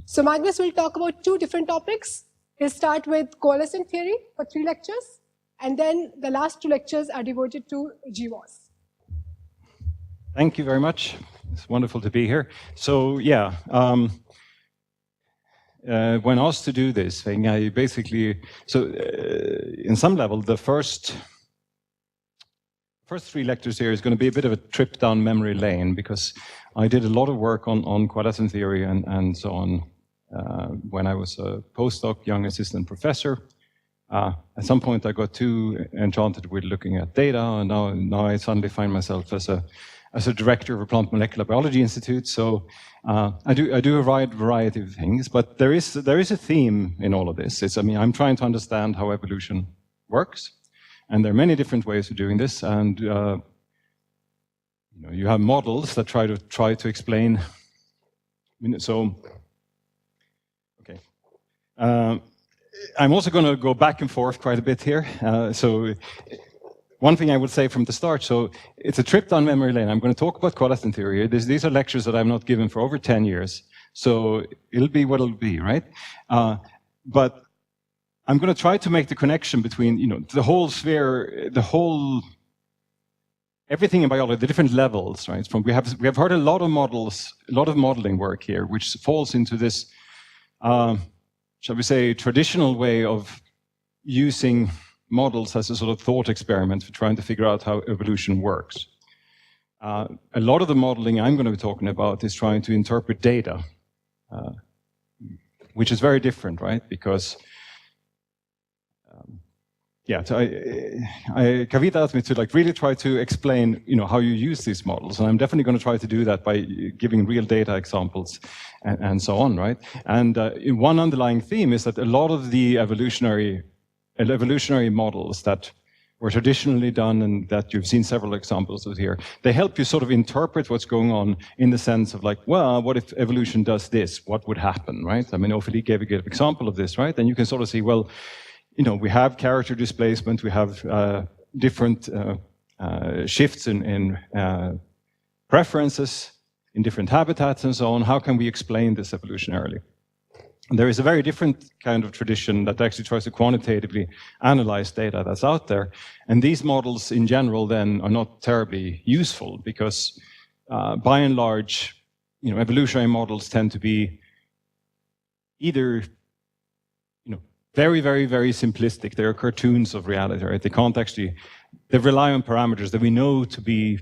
So Magnus will talk about two different topics. He'll start with coalescent theory for 3 lectures, and then the last 2 lectures are devoted to GWAS. Thank you very much. It's wonderful to be here. So yeah, when asked to do this thing, I basically, in some level, the first 3 lectures here is going to be a bit of a trip down memory lane, because I did a lot of work on coalescent theory and so on when I was a postdoc, young assistant professor. At some point I got too enchanted with looking at data, and now I suddenly find myself as a director of a plant molecular biology institute. So I do a wide variety of things, but there is a theme in all of this. I'm trying to understand how evolution works, and there are many different ways of doing this. And you have models that try to explain. Okay. I'm also going to go back and forth quite a bit here. One thing I would say from the start, so it's a trip down memory lane. I'm going to talk about coalescent theory. These are lectures that I've not given for over 10 years. So it'll be what it'll be, right? But I'm going to try to make the connection between, the whole sphere, everything in biology, the different levels, right? We have heard a lot of models, a lot of modeling work here, which falls into this, shall we say, traditional way of using models as a sort of thought experiment for trying to figure out how evolution works. A lot of the modeling I'm going to be talking about is trying to interpret data, which is very different, right? Because Kavita asked me to really try to explain, how you use these models, and I'm definitely going to try to do that by giving real data examples and so on, right? And one underlying theme is that a lot of the evolutionary models that were traditionally done and that you've seen several examples of here, they help you sort of interpret what's going on in the sense of well, what if evolution does this? What would happen, right? Ophélie gave a good example of this, right? And you can sort of see, well, we have character displacement, we have different shifts in preferences in different habitats and so on. How can we explain this evolutionarily? And there is a very different kind of tradition that actually tries to quantitatively analyze data that's out there. And these models in general then are not terribly useful because by and large, evolutionary models tend to be either very, very, very simplistic. They're cartoons of reality, right? They rely on parameters that we know to be,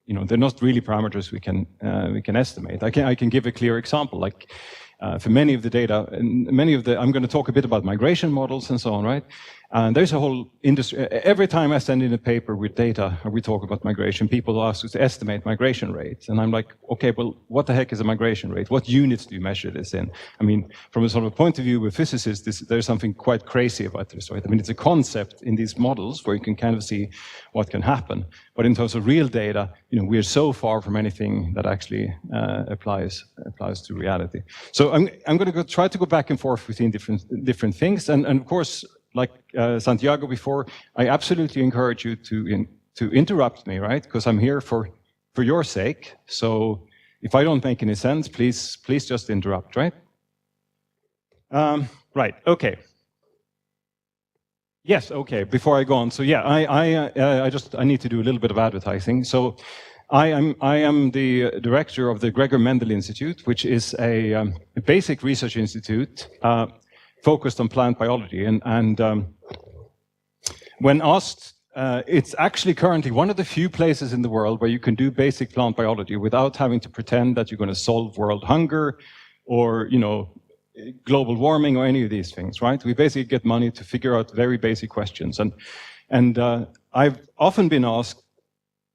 they're not really parameters we can estimate. I can give a clear example, for many of the data, and I'm going to talk a bit about migration models and so on, right? And there's a whole industry. Every time I send in a paper with data, or we talk about migration, people ask us to estimate migration rates. And I'm like, okay, well, what the heck is a migration rate? What units do you measure this in? From a sort of point of view with physicists, there's something quite crazy about this, right? It's a concept in these models where you can kind of see what can happen. But in terms of real data, we're so far from anything that actually applies to reality. So I'm going to try to go back and forth between different things. And of course, like Santiago before, I absolutely encourage you to interrupt me, right? Because I'm here for your sake. So if I don't make any sense, please just interrupt, right? Right. Okay. Yes. Okay. Before I go on, so yeah, I need to do a little bit of advertising. So I am the director of the Gregor Mendel Institute, which is a basic research institute focused on plant biology. And when asked, it's actually currently one of the few places in the world where you can do basic plant biology without having to pretend that you're going to solve world hunger or, global warming or any of these things, right? We basically get money to figure out very basic questions. And I've often been asked,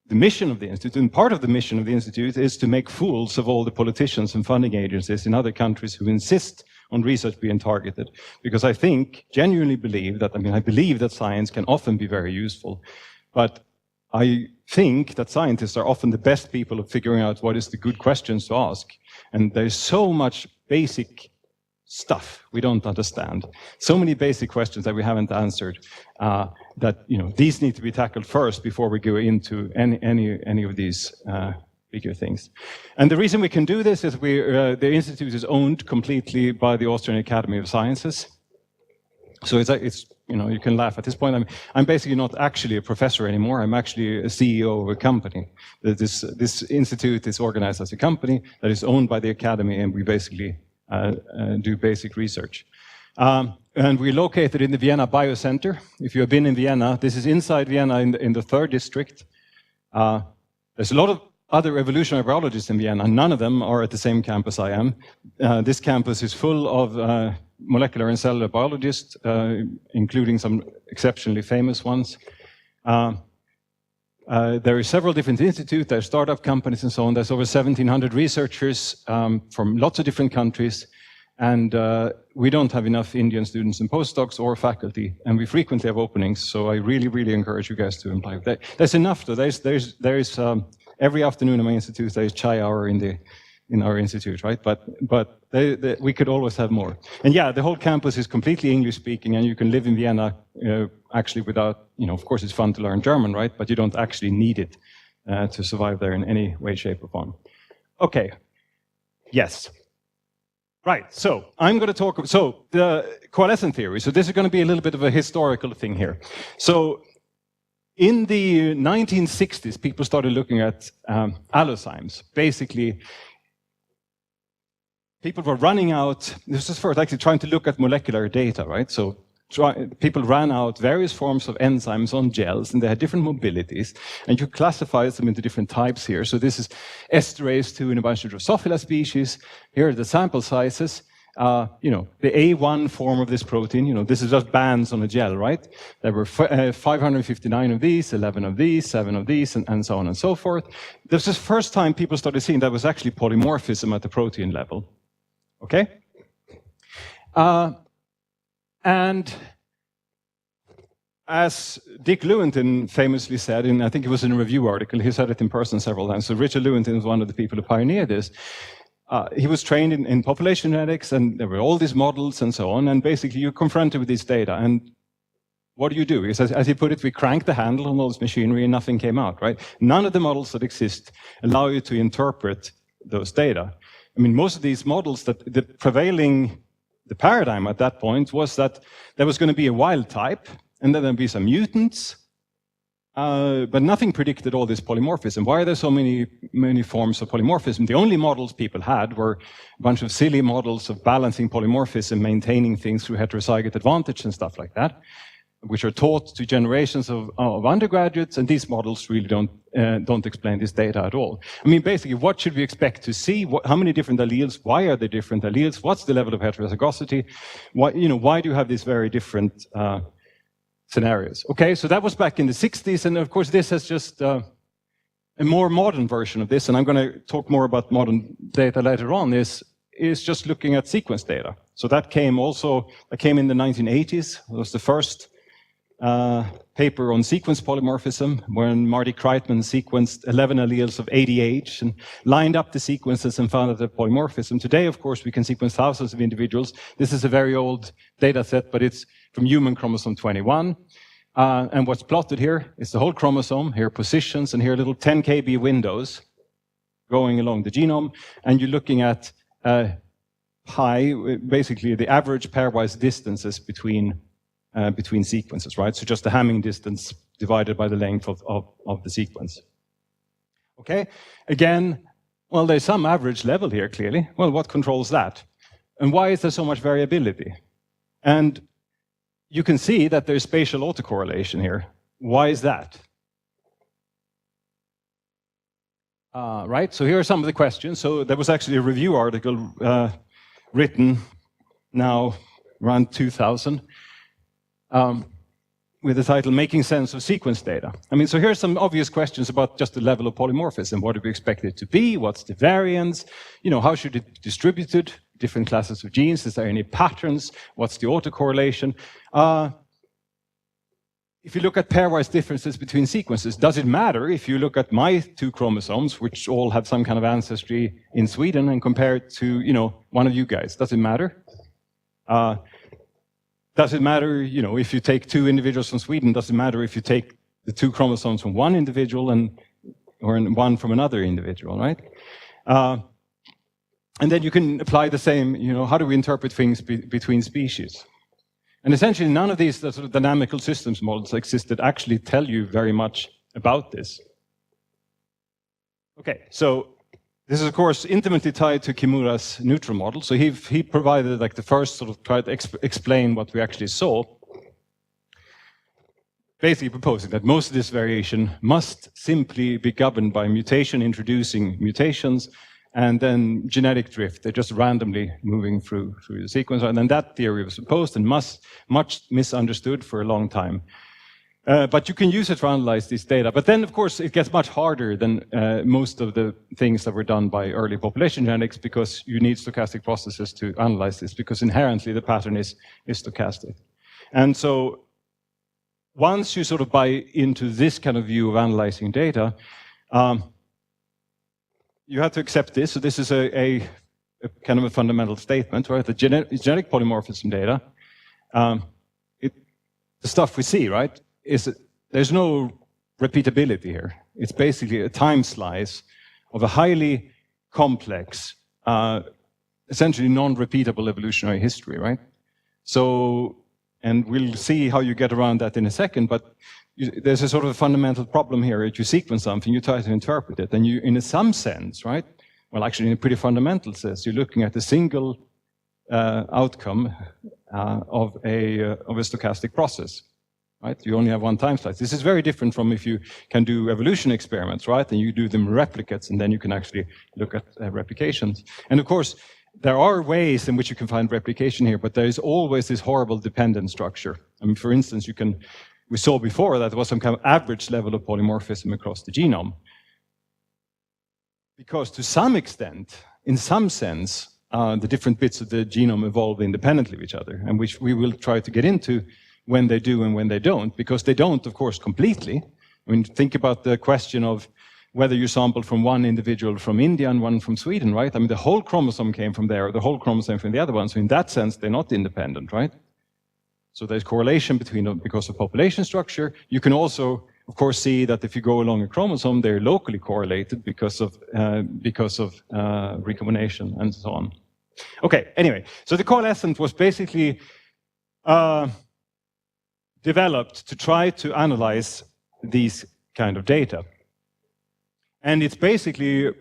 the mission of the Institute, and part of the mission of the Institute is to make fools of all the politicians and funding agencies in other countries who insist on research being targeted. Because I genuinely believe that, I believe that science can often be very useful, but I think that scientists are often the best people at figuring out what is the good questions to ask. And there's so much basic stuff we don't understand. So many basic questions that we haven't answered that these need to be tackled first before we go into any of these bigger things. And the reason we can do this is the institute is owned completely by the Austrian Academy of Sciences. So it's you know, you can laugh at this point. I'm basically not actually a professor anymore. I'm actually a CEO of a company. This institute is organized as a company that is owned by the academy, and we basically do basic research. And we're located in the Vienna Biocenter. If you have been in Vienna, this is inside Vienna in the 3rd district. There's a lot of other evolutionary biologists in Vienna. None of them are at the same campus I am. This campus is full of molecular and cellular biologists, including some exceptionally famous ones. There are several different institutes, there are startup companies and so on. There's over 1,700 researchers from lots of different countries. And we don't have enough Indian students and postdocs or faculty, and we frequently have openings. So I really, really encourage you guys to apply. There's enough though. There's every afternoon in my institute there is chai hour in our institute, right? But we could always have more. And yeah, the whole campus is completely English speaking, and you can live in Vienna actually without, you know, of course it's fun to learn German, right? But you don't actually need it to survive there in any way, shape, or form. Okay. Yes. Right, so I'm going to talk, so the coalescent theory. So this is going to be a little bit of a historical thing here. So in the 1960s, people started looking at allozymes. Basically, people were running out, this is first actually trying to look at molecular data, right? So people ran out various forms of enzymes on gels, and they had different mobilities, and you classify them into different types here. So this is esterase 2 in a bunch of Drosophila species. Here are the sample sizes. You know, the A1 form of this protein, you know, this is just bands on a gel, right? There were 559 of these, 11 of these, 7 of these, and so on and so forth. This is the first time people started seeing that was actually polymorphism at the protein level. Okay? And as Dick Lewontin famously said, and I think it was in a review article, he said it in person several times, so Richard Lewontin was one of the people who pioneered this. He was trained in population genetics, and there were all these models and so on, and basically you're confronted with this data, and what do? He says, as he put it, we cranked the handle on all this machinery and nothing came out, right? None of the models that exist allow you to interpret those data. I mean, most of these models, the paradigm at that point was that there was going to be a wild type, and then there'd be some mutants, but nothing predicted all this polymorphism. Why are there so many forms of polymorphism? The only models people had were a bunch of silly models of balancing polymorphism, maintaining things through heterozygote advantage and stuff like that, which are taught to generations of undergraduates, and these models really don't explain this data at all. I mean, basically, what should we expect to see? How many different alleles? Why are there different alleles? What's the level of heterozygosity? Why do you have these very different scenarios? Okay, so that was back in the 60s, and of course, this has just a more modern version of this, and I'm going to talk more about modern data later on, is just looking at sequence data. So that came in the 1980s. It was the first paper on sequence polymorphism, when Marty Kreitman sequenced 11 alleles of ADH and lined up the sequences and found out the polymorphism. Today, of course, we can sequence thousands of individuals. This is a very old data set, but it's from human chromosome 21. And what's plotted here is the whole chromosome. Here are positions, and here are little 10 kb windows going along the genome. And you're looking at pi, basically the average pairwise distances between sequences, right? So just the Hamming distance divided by the length of the sequence. Okay, again, well, there's some average level here, clearly. Well, what controls that? And why is there so much variability? And you can see that there's spatial autocorrelation here. Why is that? Right, so here are some of the questions. So there was actually a review article written now around 2000, with the title, Making Sense of Sequence Data. I mean, so here's some obvious questions about just the level of polymorphism. What do we expect it to be? What's the variance? You know, how should it be distributed? Different classes of genes? Is there any patterns? What's the autocorrelation? If you look at pairwise differences between sequences, does it matter if you look at my 2 chromosomes, which all have some kind of ancestry in Sweden, and compare it to, you know, one of you guys? Does it matter? Does it matter, you know, if you take 2 individuals from Sweden? Does it matter if you take the 2 chromosomes from one individual? And one from another individual, right? And then you can apply the same, how do we interpret things between species? And essentially, none of these sort of dynamical systems models exist that actually tell you very much about this. Okay, so this is, of course, intimately tied to Kimura's neutral model. So he provided like the first sort of try to explain what we actually saw, basically proposing that most of this variation must simply be governed by mutation introducing mutations, and then genetic drift. They're just randomly moving through the sequence. And then that theory was proposed and much misunderstood for a long time. But you can use it to analyze this data. But then, of course, it gets much harder than most of the things that were done by early population genetics, because you need stochastic processes to analyze this, because inherently the pattern is stochastic. And so once you sort of buy into this kind of view of analyzing data, you have to accept this. So this is a kind of a fundamental statement, right? The genetic polymorphism data, the stuff we see, right, there's no repeatability here. It's basically a time slice of a highly complex, essentially non-repeatable evolutionary history, right? So, and we'll see how you get around that in a second, but there's a sort of a fundamental problem here. If you sequence something, you try to interpret it, and you, in some sense, right? Well, actually, in a pretty fundamental sense, you're looking at a single outcome of a stochastic process, right? You only have one time slice. This is very different from if you can do evolution experiments, right? And you do them replicates, and then you can actually look at replications. And of course, there are ways in which you can find replication here, but there is always this horrible dependent structure. I mean, for instance, we saw before that there was some kind of average level of polymorphism across the genome. Because to some extent, in some sense, the different bits of the genome evolve independently of each other, and which we will try to get into when they do and when they don't, because they don't, of course, completely. I mean, think about the question of whether you sample from one individual from India and one from Sweden, right? I mean, the whole chromosome came from there, or the whole chromosome from the other one, so in that sense, they're not independent, right? So there's correlation between them because of population structure. You can also, of course, see that if you go along a chromosome, they're locally correlated because of recombination and so on. Okay, anyway, so the coalescent was basically developed to try to analyze these kind of data. And it's basically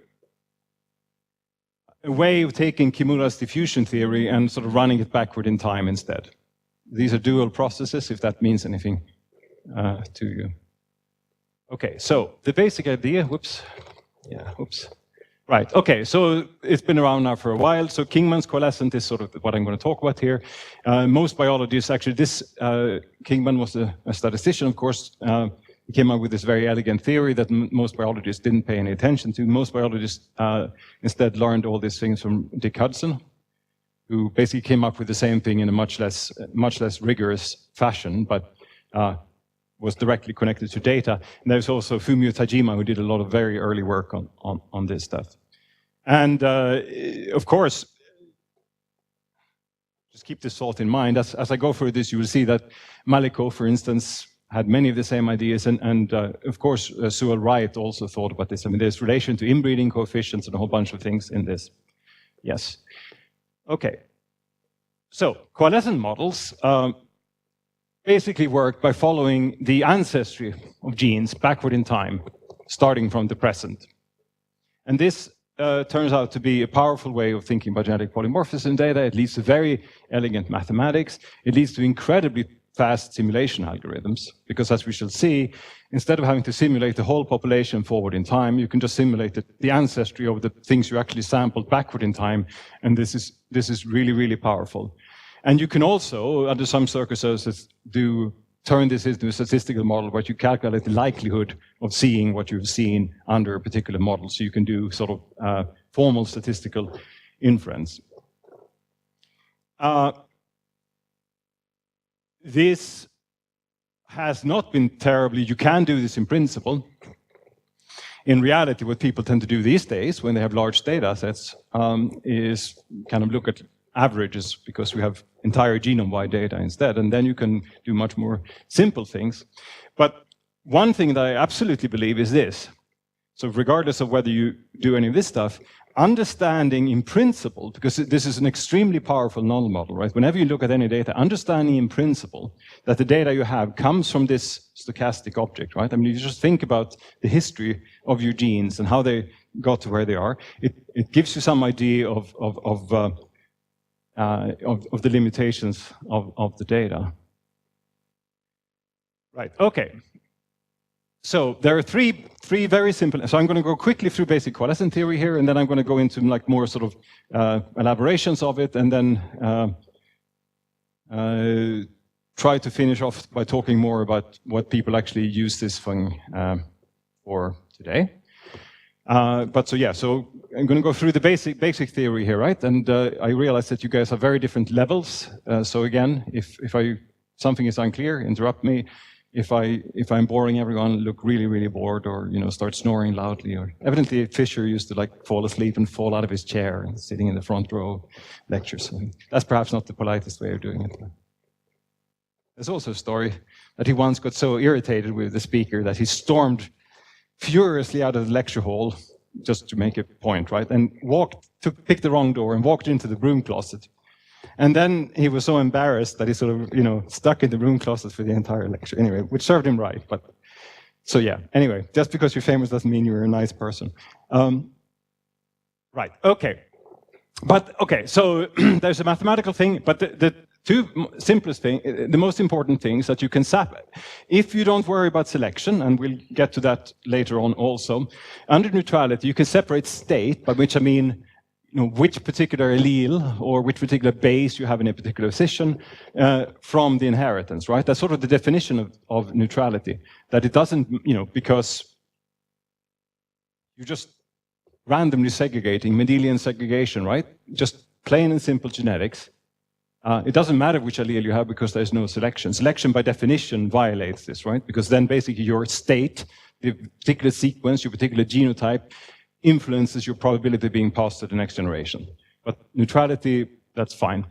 a way of taking Kimura's diffusion theory and sort of running it backward in time instead. These are dual processes, if that means anything to you. Okay, so the basic idea, Right, okay, so it's been around now for a while. So Kingman's coalescent is sort of what I'm going to talk about here. Most biologists, actually Kingman was a statistician, of course. He came up with this very elegant theory that most biologists didn't pay any attention to. Most biologists instead learned all these things from Dick Hudson, who basically came up with the same thing in a much less rigorous fashion, but was directly connected to data. And there's also Fumio Tajima, who did a lot of very early work on this stuff. And of course, just keep this thought in mind. As I go through this, you will see that Maliko, for instance, had many of the same ideas, and of course, Sewell Wright also thought about this. I mean, there's relation to inbreeding coefficients and a whole bunch of things in this. Yes. Okay. So, coalescent models basically work by following the ancestry of genes backward in time, starting from the present. And this turns out to be a powerful way of thinking about genetic polymorphism data. It leads to very elegant mathematics. It leads to incredibly fast simulation algorithms, because as we shall see, instead of having to simulate the whole population forward in time, you can just simulate the ancestry of the things you actually sampled backward in time, and this is really, really powerful. And you can also, under some circumstances, turn this into a statistical model where you calculate the likelihood of seeing what you've seen under a particular model, so you can do sort of formal statistical inference. This has not been terribly, you can do this in principle. In reality, what people tend to do these days when they have large data sets is kind of look at averages, because we have entire genome-wide data instead, and then you can do much more simple things. But one thing that I absolutely believe is this. So regardless of whether you do any of this stuff, understanding in principle, because this is an extremely powerful null model, right? Whenever you look at any data, understanding in principle that the data you have comes from this stochastic object, right? I mean, you just think about the history of your genes and how they got to where they are. It gives you some idea of the limitations of the data. Right, okay. So there are three very simple, so I'm going to go quickly through basic coalescent theory here, and then I'm going to go into like more sort of elaborations of it, and then try to finish off by talking more about what people actually use this thing for today. But so yeah, so I'm going to go through the basic theory here, right? And I realize that you guys have very different levels. So again, if something is unclear, interrupt me. If I'm boring everyone, look really bored, or start snoring loudly, or evidently Fisher used to like fall asleep and fall out of his chair and sitting in the front row of lectures. So that's perhaps not the politest way of doing it. There's also a story that he once got so irritated with the speaker that he stormed furiously out of the lecture hall just to make a point, right? And picked the wrong door and walked into the broom closet. And then he was so embarrassed that he sort of, stuck in the broom closet for the entire lecture. Anyway, which served him right. But so yeah. Anyway, just because you're famous doesn't mean you're a nice person. Right. Okay. But okay. So there's a mathematical thing, but the two simplest thing, the most important things that you can if you don't worry about selection, and we'll get to that later on also, under neutrality, you can separate state, by which I mean, which particular allele or which particular base you have in a particular position from the inheritance, right? That's sort of the definition of neutrality, that it doesn't, because you're just randomly segregating, Mendelian segregation, right? Just plain and simple genetics. It doesn't matter which allele you have because there's no selection. Selection by definition violates this, right? Because then basically your state, the particular sequence, your particular genotype, influences your probability of being passed to the next generation. But neutrality, that's fine.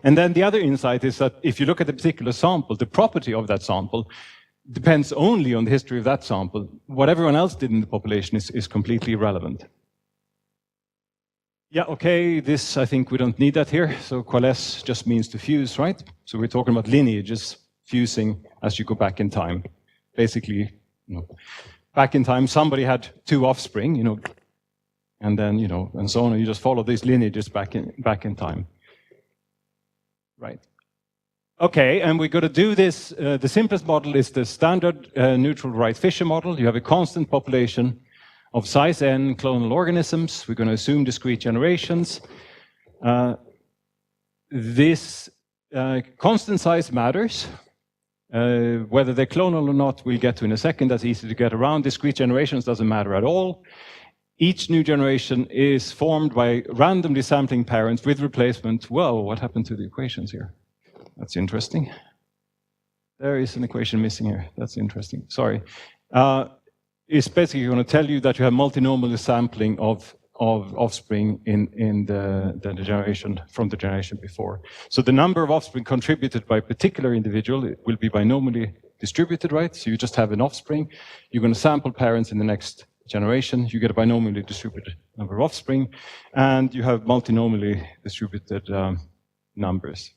And then the other insight is that if you look at a particular sample, the property of that sample depends only on the history of that sample. What everyone else did in the population is completely irrelevant. Yeah, okay, this, I think we don't need that here. So coalesce just means to fuse, right? So we're talking about lineages fusing as you go back in time. Basically, back in time, somebody had two offspring, and then, and so on, and you just follow these lineages back in time. Right. Okay, and we're going to do this. The simplest model is the standard neutral Wright-Fisher model. You have a constant population of size n clonal organisms. We're going to assume discrete generations. This constant size matters. Whether they're clonal or not, we'll get to in a second. That's easy to get around. Discrete generations doesn't matter at all. Each new generation is formed by randomly sampling parents with replacement. Whoa, what happened to the equations here? That's interesting. There is an equation missing here. That's interesting. Sorry. It's basically going to tell you that you have multinomial sampling of offspring in the generation from the generation before. So the number of offspring contributed by a particular individual will be binomially distributed, right? So you just have an offspring. You're going to sample parents in the next generation. You get a binomially distributed number of offspring, and you have multinomially distributed numbers.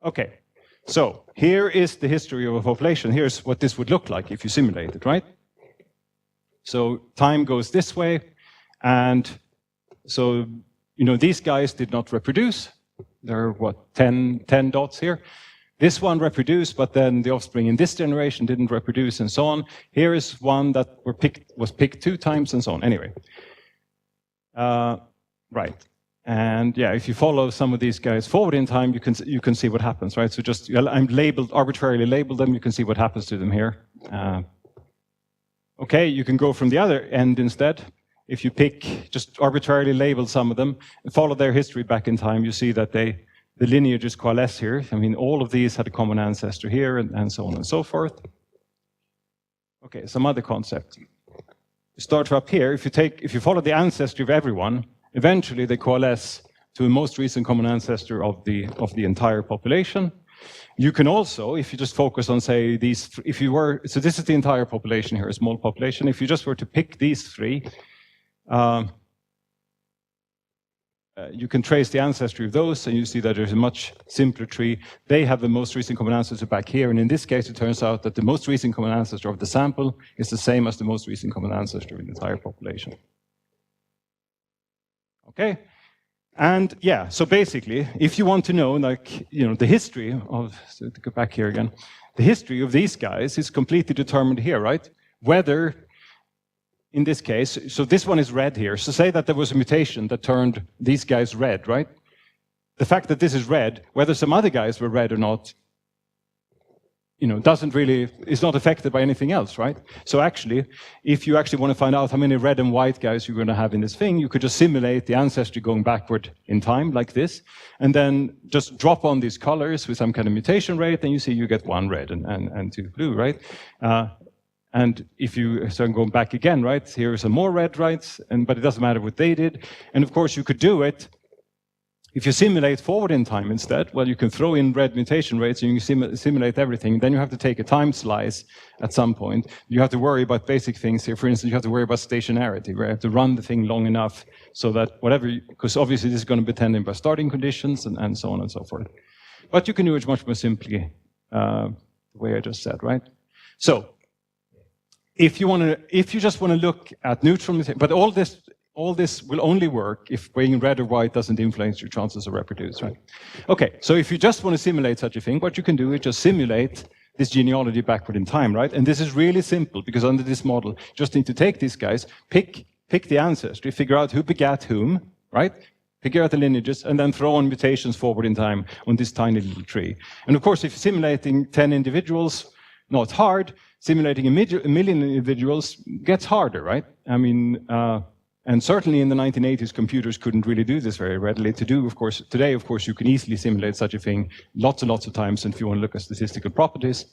Okay, so here is the history of a population. Here's what this would look like if you simulate it, right? So time goes this way. And so, these guys did not reproduce. There are, what, 10 dots here. This one reproduced, but then the offspring in this generation didn't reproduce, and so on. Here is one that was picked 2 times, and so on. Anyway. Right. And yeah, if you follow some of these guys forward in time, you can see what happens, right? So just, I'm arbitrarily labeled them. You can see what happens to them here. Okay, you can go from the other end instead. If you just arbitrarily label some of them and follow their history back in time, you see that the lineages coalesce here. I mean, all of these had a common ancestor here, and so on and so forth. Okay, some other concept. You start up here. If you follow the ancestry of everyone, eventually they coalesce to a most recent common ancestor of the entire population. You can also, if you just focus on, say, these, if you were, so this is the entire population here, a small population. If you just were to pick these three, you can trace the ancestry of those, and you see that there's a much simpler tree. They have the most recent common ancestor back here, and in this case, it turns out that the most recent common ancestor of the sample is the same as the most recent common ancestor of the entire population. Okay? And yeah, so basically, if you want to know, like, you know, the history of, so to go back here again, the history of these guys is completely determined here, right? Whether, in this case, so this one is red here. So say that there was a mutation that turned these guys red, right? The fact that this is red, whether some other guys were red or not, you know, doesn't really, is not affected by anything else, right? So actually, if you actually want to find out how many red and white guys you're going to have in this thing, you could just simulate the ancestry going backward in time like this, and then just drop on these colors with some kind of mutation rate, and you see you get 1 red and 2 blue, right? And if you start going back again, right, here are some more red, right? But it doesn't matter what they did. And of course, you could do it if you simulate forward in time instead. Well, you can throw in red mutation rates and you can simulate everything. Then you have to take a time slice at some point. You have to worry about basic things here. For instance, you have to worry about stationarity, where you have to run the thing long enough so that whatever, because obviously this is going to be dependent by starting conditions and so on and so forth. But you can do it much more simply, the way I just said, right? So, if you just want to look at neutral mutation, but all this will only work if being red or white doesn't influence your chances of reproduce, right? Okay, so if you just want to simulate such a thing, what you can do is just simulate this genealogy backward in time, right? And this is really simple, because under this model, you just need to take these guys, pick the ancestry, figure out who begat whom, right? Figure out the lineages, and then throw on mutations forward in time on this tiny little tree. And of course, if you're simulating 10 individuals, no, it's hard. Simulating a million individuals gets harder, right? I mean, and certainly in the 1980s, computers couldn't really do this very readily. Today, of course, you can easily simulate such a thing lots and lots of times, and if you want to look at statistical properties.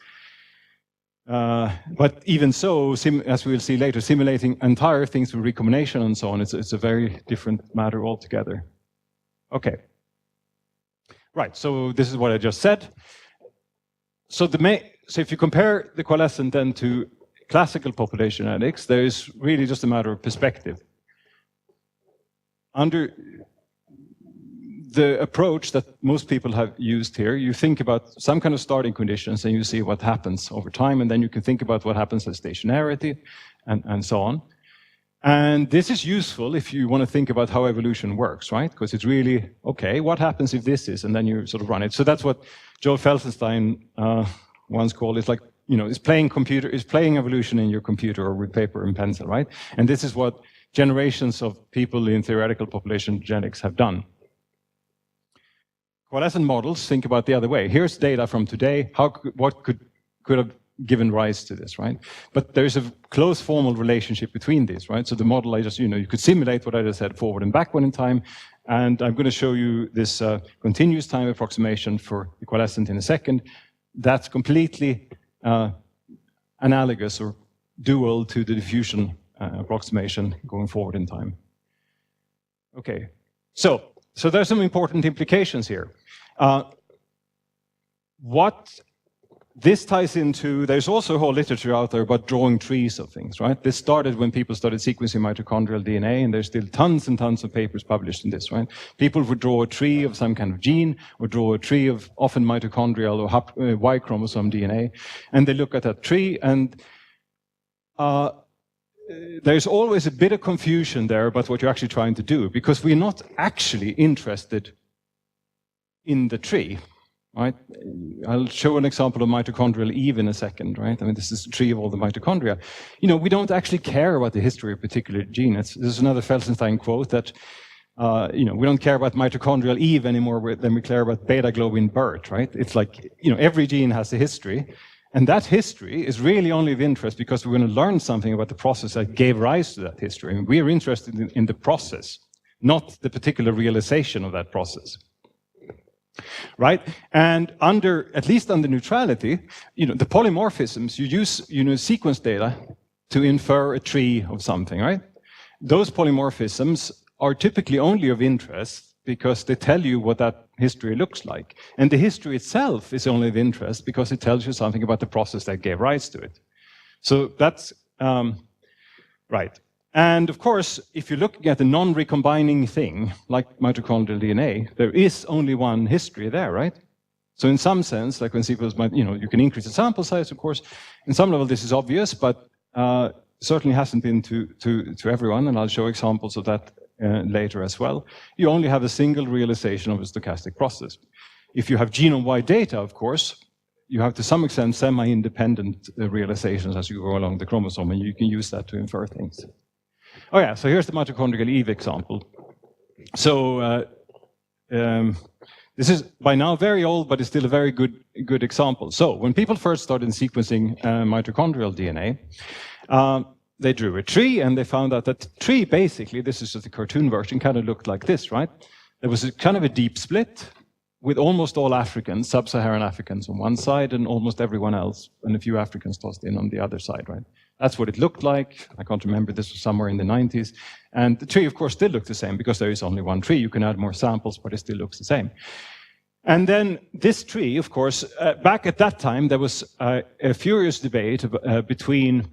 But even so, as we'll see later, simulating entire things with recombination and so on, it's a very different matter altogether. Okay. Right, so this is what I just said. So if you compare the coalescent then to classical population genetics, there is really just a matter of perspective. Under the approach that most people have used here, you think about some kind of starting conditions and you see what happens over time, and then you can think about what happens at stationarity and so on. And this is useful if you want to think about how evolution works, right? Because it's really, okay, what happens if this is, and then you sort of run it. So that's what Joel Felsenstein once called it, like, you know, is playing evolution in your computer or with paper and pencil, right? And this is what generations of people in theoretical population genetics have done. Coalescent models think about the other way. Here's data from today. What could have given rise to this, right? But there's a close formal relationship between these, right? So the model you could simulate what I just said forward and backward in time. And I'm going to show you this continuous time approximation for the coalescent in a second. That's completely analogous or dual to the diffusion approximation going forward in time. Okay, so there's some important implications here. What this ties into, there's also a whole literature out there about drawing trees of things, right? This started when people started sequencing mitochondrial DNA, and there's still tons and tons of papers published in this, right? People would draw a tree of some kind of gene, or draw a tree of often mitochondrial or Y chromosome DNA, and they look at that tree, and there's always a bit of confusion there about what you're actually trying to do, because we're not actually interested in the tree. Right? I'll show an example of mitochondrial Eve in a second, right? I mean, this is a tree of all the mitochondria. You know, we don't actually care about the history of a particular gene. There's another Felsenstein quote that, we don't care about mitochondrial Eve anymore than we care about beta globin Bert, right? It's like, every gene has a history, and that history is really only of interest because we're going to learn something about the process that gave rise to that history. And we're interested in the process, not the particular realization of that process. Right? And at least under neutrality, the polymorphisms, you use, sequence data to infer a tree of something, right? Those polymorphisms are typically only of interest because they tell you what that history looks like. And the history itself is only of interest because it tells you something about the process that gave rise to it. So that's right. And of course, if you're looking at the non-recombining thing, like mitochondrial DNA, there is only one history there, right? So in some sense, like when people, you can increase the sample size, of course. In some level, this is obvious, but certainly hasn't been to everyone, and I'll show examples of that later as well. You only have a single realization of a stochastic process. If you have genome-wide data, of course, you have to some extent semi-independent realizations as you go along the chromosome, and you can use that to infer things. Oh yeah, so here's the mitochondrial Eve example. So this is by now very old, but it's still a very good example. So when people first started sequencing mitochondrial DNA, they drew a tree, and they found out that the tree, basically, this is just a cartoon version, kind of looked like this, right? There was kind of a deep split with almost all Africans, sub-Saharan Africans on one side, and almost everyone else, and a few Africans tossed in on the other side, right? That's what it looked like. I can't remember, this was somewhere in the 90s. And the tree, of course, still looked the same, because there is only one tree. You can add more samples, but it still looks the same. And then this tree, of course, back at that time, there was a furious debate between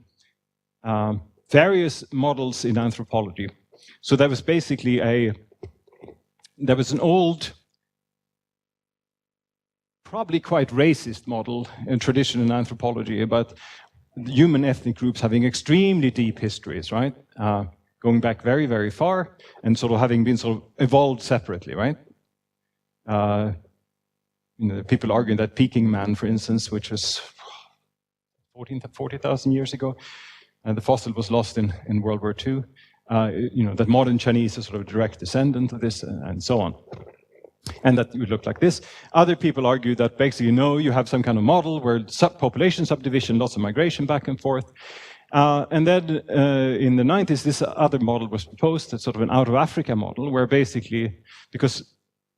various models in anthropology. So there was basically there was an old, probably quite racist model and tradition in anthropology about human ethnic groups having extremely deep histories, right? Going back very, very far, and sort of having been sort of evolved separately, right? People arguing that Peking man, for instance, which was 40,000 years ago, and the fossil was lost in World War II, that modern Chinese is sort of a direct descendant of this, and so on. And that would look like this. Other people argue that basically, no, you have some kind of model where population subdivision, lots of migration back and forth. And then in the 90s, this other model was proposed, it's sort of an out-of-Africa model, where basically, because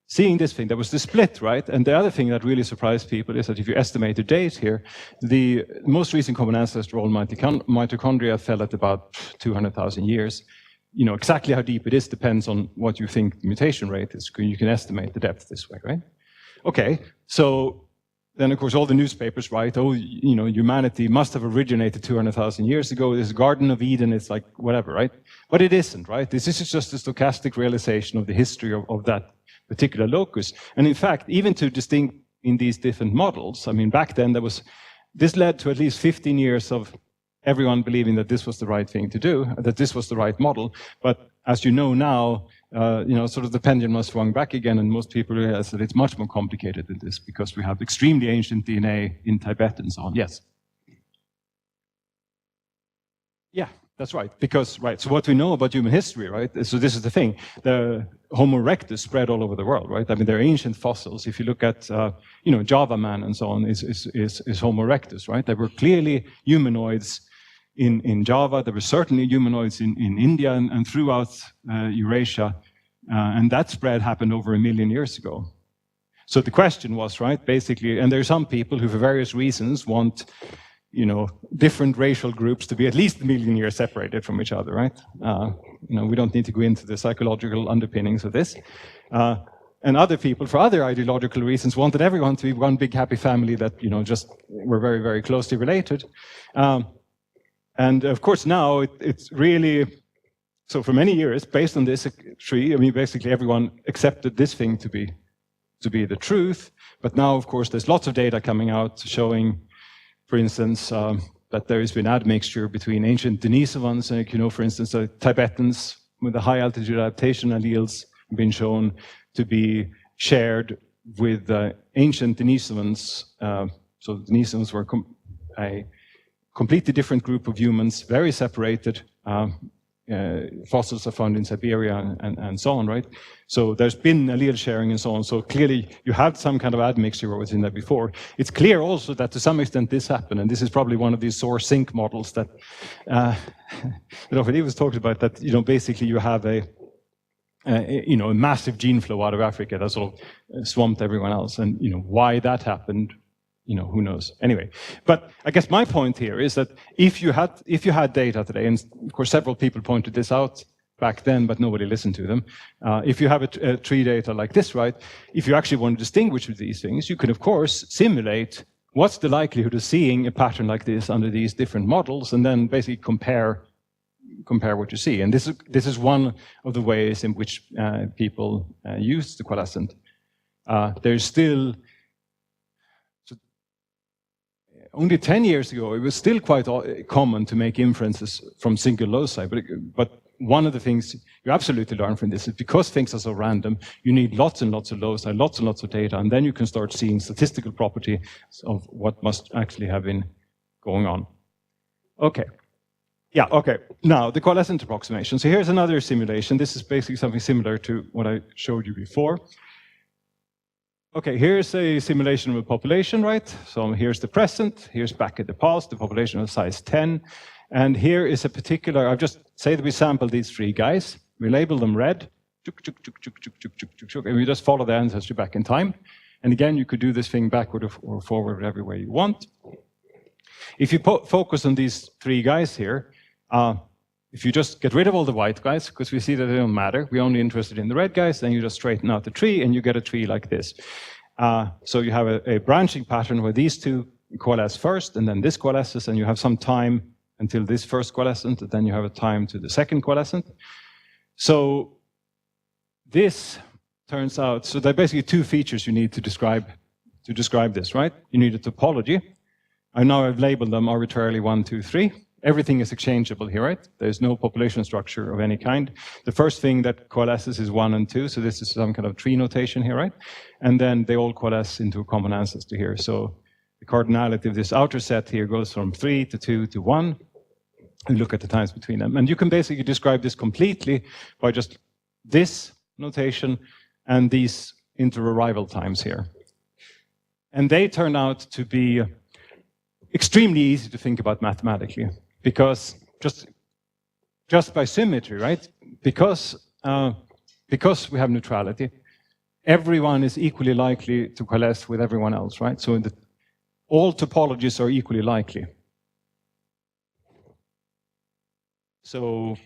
seeing this thing, there was the split, right? And the other thing that really surprised people is that if you estimate the date here, the most recent common ancestor, all mitochondria, fell at about 200,000 years. Exactly how deep it is depends on what you think the mutation rate is. You can estimate the depth this way, right? Okay, so then of course all the newspapers write, oh, humanity must have originated 200,000 years ago. This Garden of Eden, it's like whatever, right? But it isn't, right? This is just a stochastic realization of the history of that particular locus. And in fact, even to distinct in these different models, I mean, back then this led to at least 15 years of everyone believing that this was the right thing to do, that this was the right model. But as you know now, sort of the pendulum has swung back again, and most people realize that it's much more complicated than this, because we have extremely ancient DNA in Tibet and so on. Yes? Yeah, that's right. Because, right, so what we know about human history, right, so this is the thing, the Homo erectus spread all over the world, right? I mean, they're ancient fossils. If you look at, Java man and so on, is Homo erectus, right? There were clearly humanoids in Java. There were certainly humanoids in India and throughout Eurasia. And that spread happened over 1 million years ago. So the question was, right, basically, and there are some people who for various reasons want, different racial groups to be at least 1 million years separated from each other, right? We don't need to go into the psychological underpinnings of this. And other people, for other ideological reasons, wanted everyone to be one big happy family that, just were very, very closely related. And of course now it's really, so for many years, based on this tree, I mean, basically everyone accepted this thing to be the truth. But now, of course, there's lots of data coming out showing, for instance, that there has been admixture between ancient Denisovans, for instance, Tibetans with the high altitude adaptation alleles have been shown to be shared with ancient Denisovans. So Denisovans were a completely different group of humans, very separated. Fossils are found in Siberia and so on, right? So there's been allele sharing and so on. So clearly you have some kind of admixture what was in there before. It's clear also that to some extent this happened, and this is probably one of these sour sink models that he was talking about, that basically you have a massive gene flow out of Africa that sort of swamped everyone else, and why that happened, who knows? Anyway, but I guess my point here is that if you had data today, and of course several people pointed this out back then, but nobody listened to them. If you have a tree data like this, right, if you actually want to distinguish with these things, you can, of course, simulate what's the likelihood of seeing a pattern like this under these different models, and then basically compare what you see. And this is one of the ways in which people use the coalescent. There's still, only 10 years ago, it was still quite common to make inferences from single loci, but one of the things you absolutely learn from this is because things are so random, you need lots and lots of loci, lots and lots of data, and then you can start seeing statistical properties of what must actually have been going on. Okay. Yeah, okay. Now, the coalescent approximation. So here's another simulation. This is basically something similar to what I showed you before. Okay, here's a simulation of a population, right? So here's the present, here's back at the past, the population of size 10. And here is a particular, I've just say that we sample these three guys, we label them red, and we just follow the ancestry back in time. And again, you could do this thing backward or forward, whatever way you want. If you focus on these three guys here, if you just get rid of all the white guys, because we see that they don't matter, we're only interested in the red guys, then you just straighten out the tree and you get a tree like this. So you have a branching pattern where these two coalesce first, and then this coalesces, and you have some time until this first coalescent, and then you have a time to the second coalescent. So this turns out, so there are basically two features you need to describe this, right? You need a topology. I now have labeled them arbitrarily 1, 2, 3. Everything is exchangeable here, right? There's no population structure of any kind. The first thing that coalesces is 1 and 2, so this is some kind of tree notation here, right? And then they all coalesce into a common ancestor here. So the cardinality of this outer set here goes from 3 to 2 to 1. And look at the times between them. And you can basically describe this completely by just this notation and these interarrival times here. And they turn out to be extremely easy to think about mathematically, because just by symmetry, right? Because we have neutrality, everyone is equally likely to coalesce with everyone else, right? So all topologies are equally likely. So,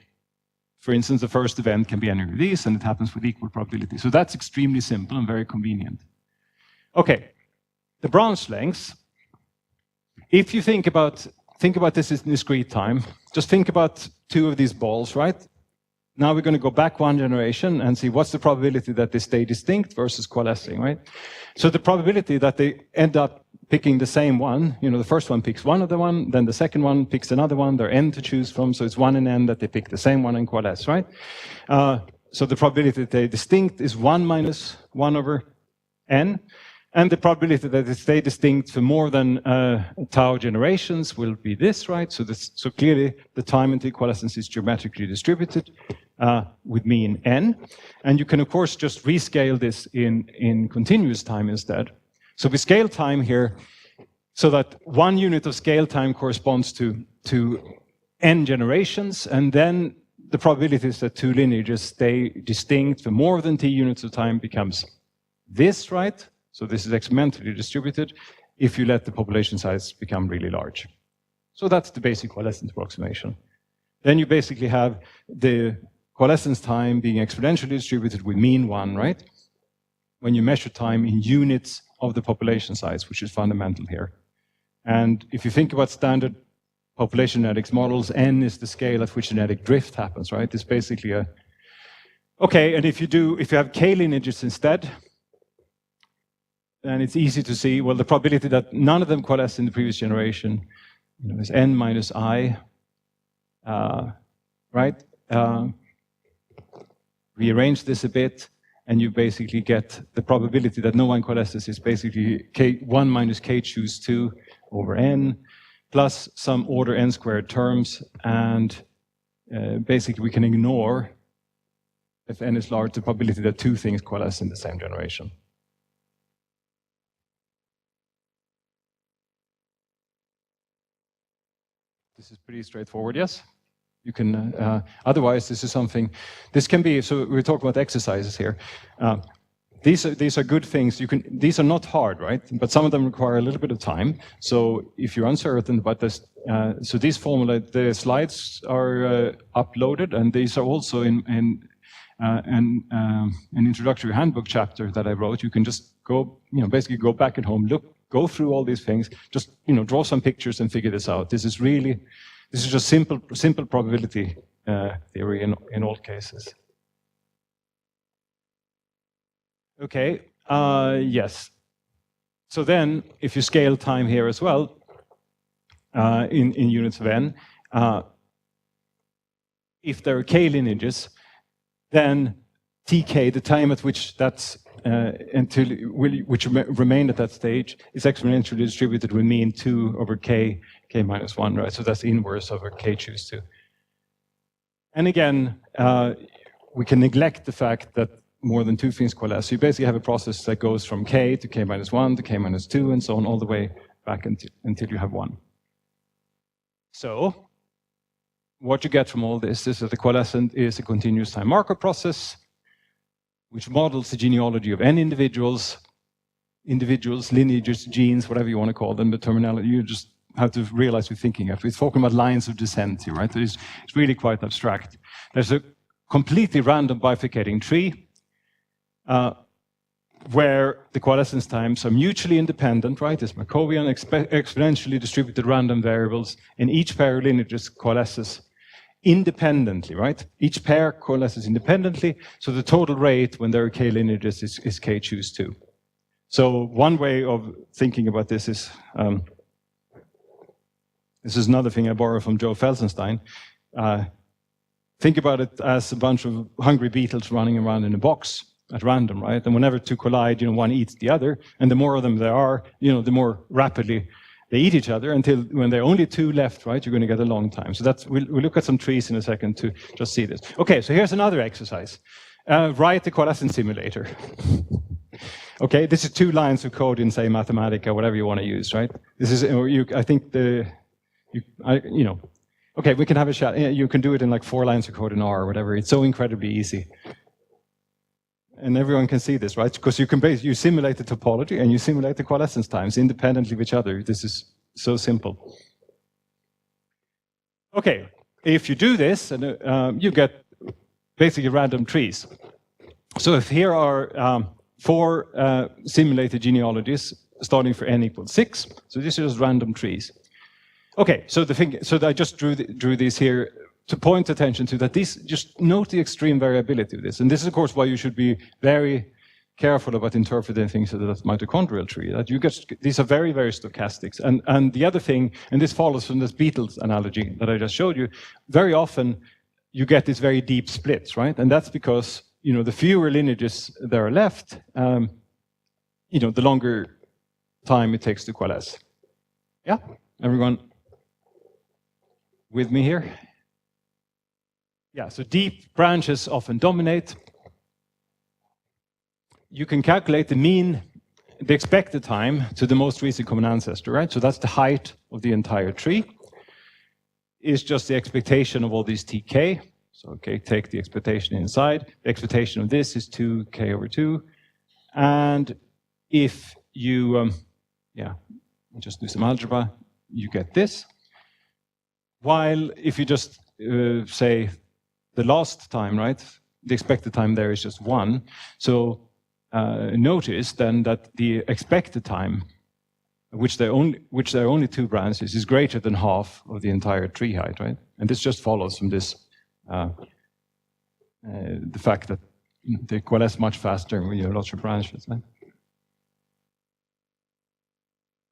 for instance, the first event can be any of these, and it happens with equal probability. So that's extremely simple and very convenient. Okay, the branch lengths. If you think about this in discrete time, just think about two of these balls, right? Now we're going to go back one generation and see what's the probability that they stay distinct versus coalescing, right? So the probability that they end up picking the same one, the first one picks one of the one, then the second one picks another one, there are n to choose from, so it's 1 and n that they pick the same one and coalesce, right? So the probability that they distinct is 1 minus 1 over n, and the probability that they stay distinct for more than tau generations will be this, right? So clearly the time until coalescence is geometrically distributed with mean n, and you can of course just rescale this in continuous time instead. So we scale time here so that 1 unit of scale time corresponds to n generations, and then the probabilities that two lineages stay distinct for more than t units of time becomes this, right? So this is exponentially distributed if you let the population size become really large. So that's the basic coalescence approximation. Then you basically have the coalescence time being exponentially distributed with mean 1, right? When you measure time in units of the population size, which is fundamental here. And if you think about standard population genetics models, n is the scale at which genetic drift happens, right? It's basically a... Okay, and if you have k lineages instead, then it's easy to see, well, the probability that none of them coalesce in the previous generation is n minus I, right? Rearrange this a bit, and you basically get the probability that no one coalesces is basically 1 minus k choose 2 over n, plus some order n squared terms, and basically we can ignore, if n is large, the probability that two things coalesce in the same generation. This is pretty straightforward, yes? You can, otherwise this is something, this can be, so we're talking about exercises here. These are good things, these are not hard, right? But some of them require a little bit of time. So if you're uncertain about this, So these formula, the slides are uploaded, and these are also in an introductory handbook chapter that I wrote. You can just go, basically go back at home, go through all these things, just draw some pictures and figure this out. This is just simple probability theory in all cases. Okay, yes. So then, if you scale time here as well, in units of n, if there are k lineages, then tk, the time at which that's which remain at that stage, is exponentially distributed with mean 2 over k minus 1, right? So that's inverse over k choose 2. And again, we can neglect the fact that more than 2 things coalesce. So you basically have a process that goes from k to k minus 1 to k minus 2 and so on, all the way back until you have 1. So what you get from all this is that the coalescent is a continuous time marker process which models the genealogy of n individuals, lineages, genes, whatever you want to call them, the terminology, you just have to realize we're thinking of. We're talking about lines of descent here, right? It's really quite abstract. There's a completely random bifurcating tree where the coalescence times are mutually independent, right? It's Markovian, exponentially distributed random variables, and each pair of lineages coalesces independently, right? Each pair coalesces independently, so the total rate when there are k lineages is k choose 2. So one way of thinking about this is another thing I borrow from Joe Felsenstein. Think about it as a bunch of hungry beetles running around in a box at random, right? And whenever two collide, one eats the other, and the more of them there are, the more rapidly they eat each other until when there are only 2 left, right? You're going to get a long time. So we'll look at some trees in a second to just see this. Okay, so here's another exercise. Write the coalescence simulator. Okay, this is 2 lines of code in, say, Mathematica, whatever you want to use, right? This is, I think okay, we can have a chat. You can do it in like 4 lines of code in R or whatever. It's so incredibly easy. And everyone can see this, right? Because you simulate the topology and you simulate the coalescence times independently of each other. This is so simple. Okay, if you do this, you get basically random trees. So if here are 4 simulated genealogies starting for n equals 6, so this is random trees. Okay, so I just drew these here to point attention to that. Just note the extreme variability of this, and this is of course why you should be very careful about interpreting things as a mitochondrial tree. That these are very, very stochastics. And the other thing, and this follows from this beetles analogy that I just showed you, very often you get these very deep splits, right? And that's because the fewer lineages there are left, the longer time it takes to coalesce. Yeah, everyone with me here? Yeah, so deep branches often dominate. You can calculate the expected time to the most recent common ancestor, right? So that's the height of the entire tree. Is just the expectation of all these tk. So, okay, take the expectation inside. The expectation of this is 2k over 2. And if you, just do some algebra, you get this. While if you just say the last time, right, the expected time there is just 1. So notice then that the expected time, which there are only 2 branches, is greater than half of the entire tree height, right? And this just follows from this, the fact that they coalesce much faster when you have lots of branches, right?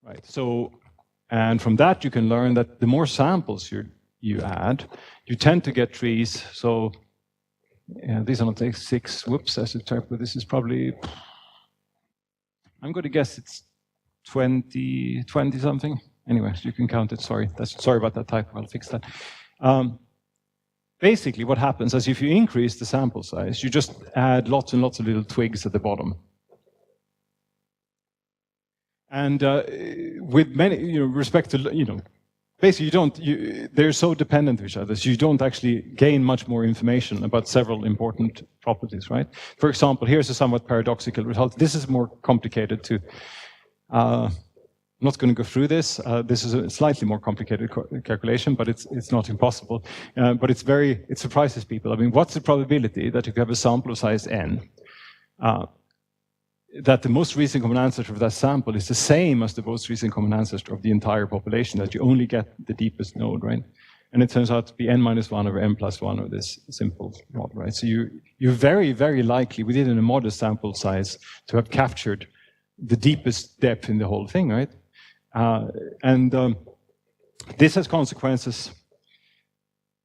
Right. So, and from that you can learn that the more samples you add, you tend to get trees. So, these are not like 6. Whoops, I should check, but this is probably, I'm going to guess it's 20 something. Anyway, you can count it. Sorry about that typo. I'll fix that. Basically, what happens is if you increase the sample size, you just add lots and lots of little twigs at the bottom. And with many, respect to, basically they're so dependent of each other, so you don't actually gain much more information about several important properties, right? For example, here's a somewhat paradoxical result. This is more complicated to not I'm not going to go through this. This is a slightly more complicated calculation, but it's not impossible. But it surprises people. I mean, what's the probability that if you have a sample of size n, that the most recent common ancestor of that sample is the same as the most recent common ancestor of the entire population, that you only get the deepest node, right? And it turns out to be n-1 over n+1 of this simple model, right? So you're very, very likely, within a modest sample size, to have captured the deepest depth in the whole thing, right? This has consequences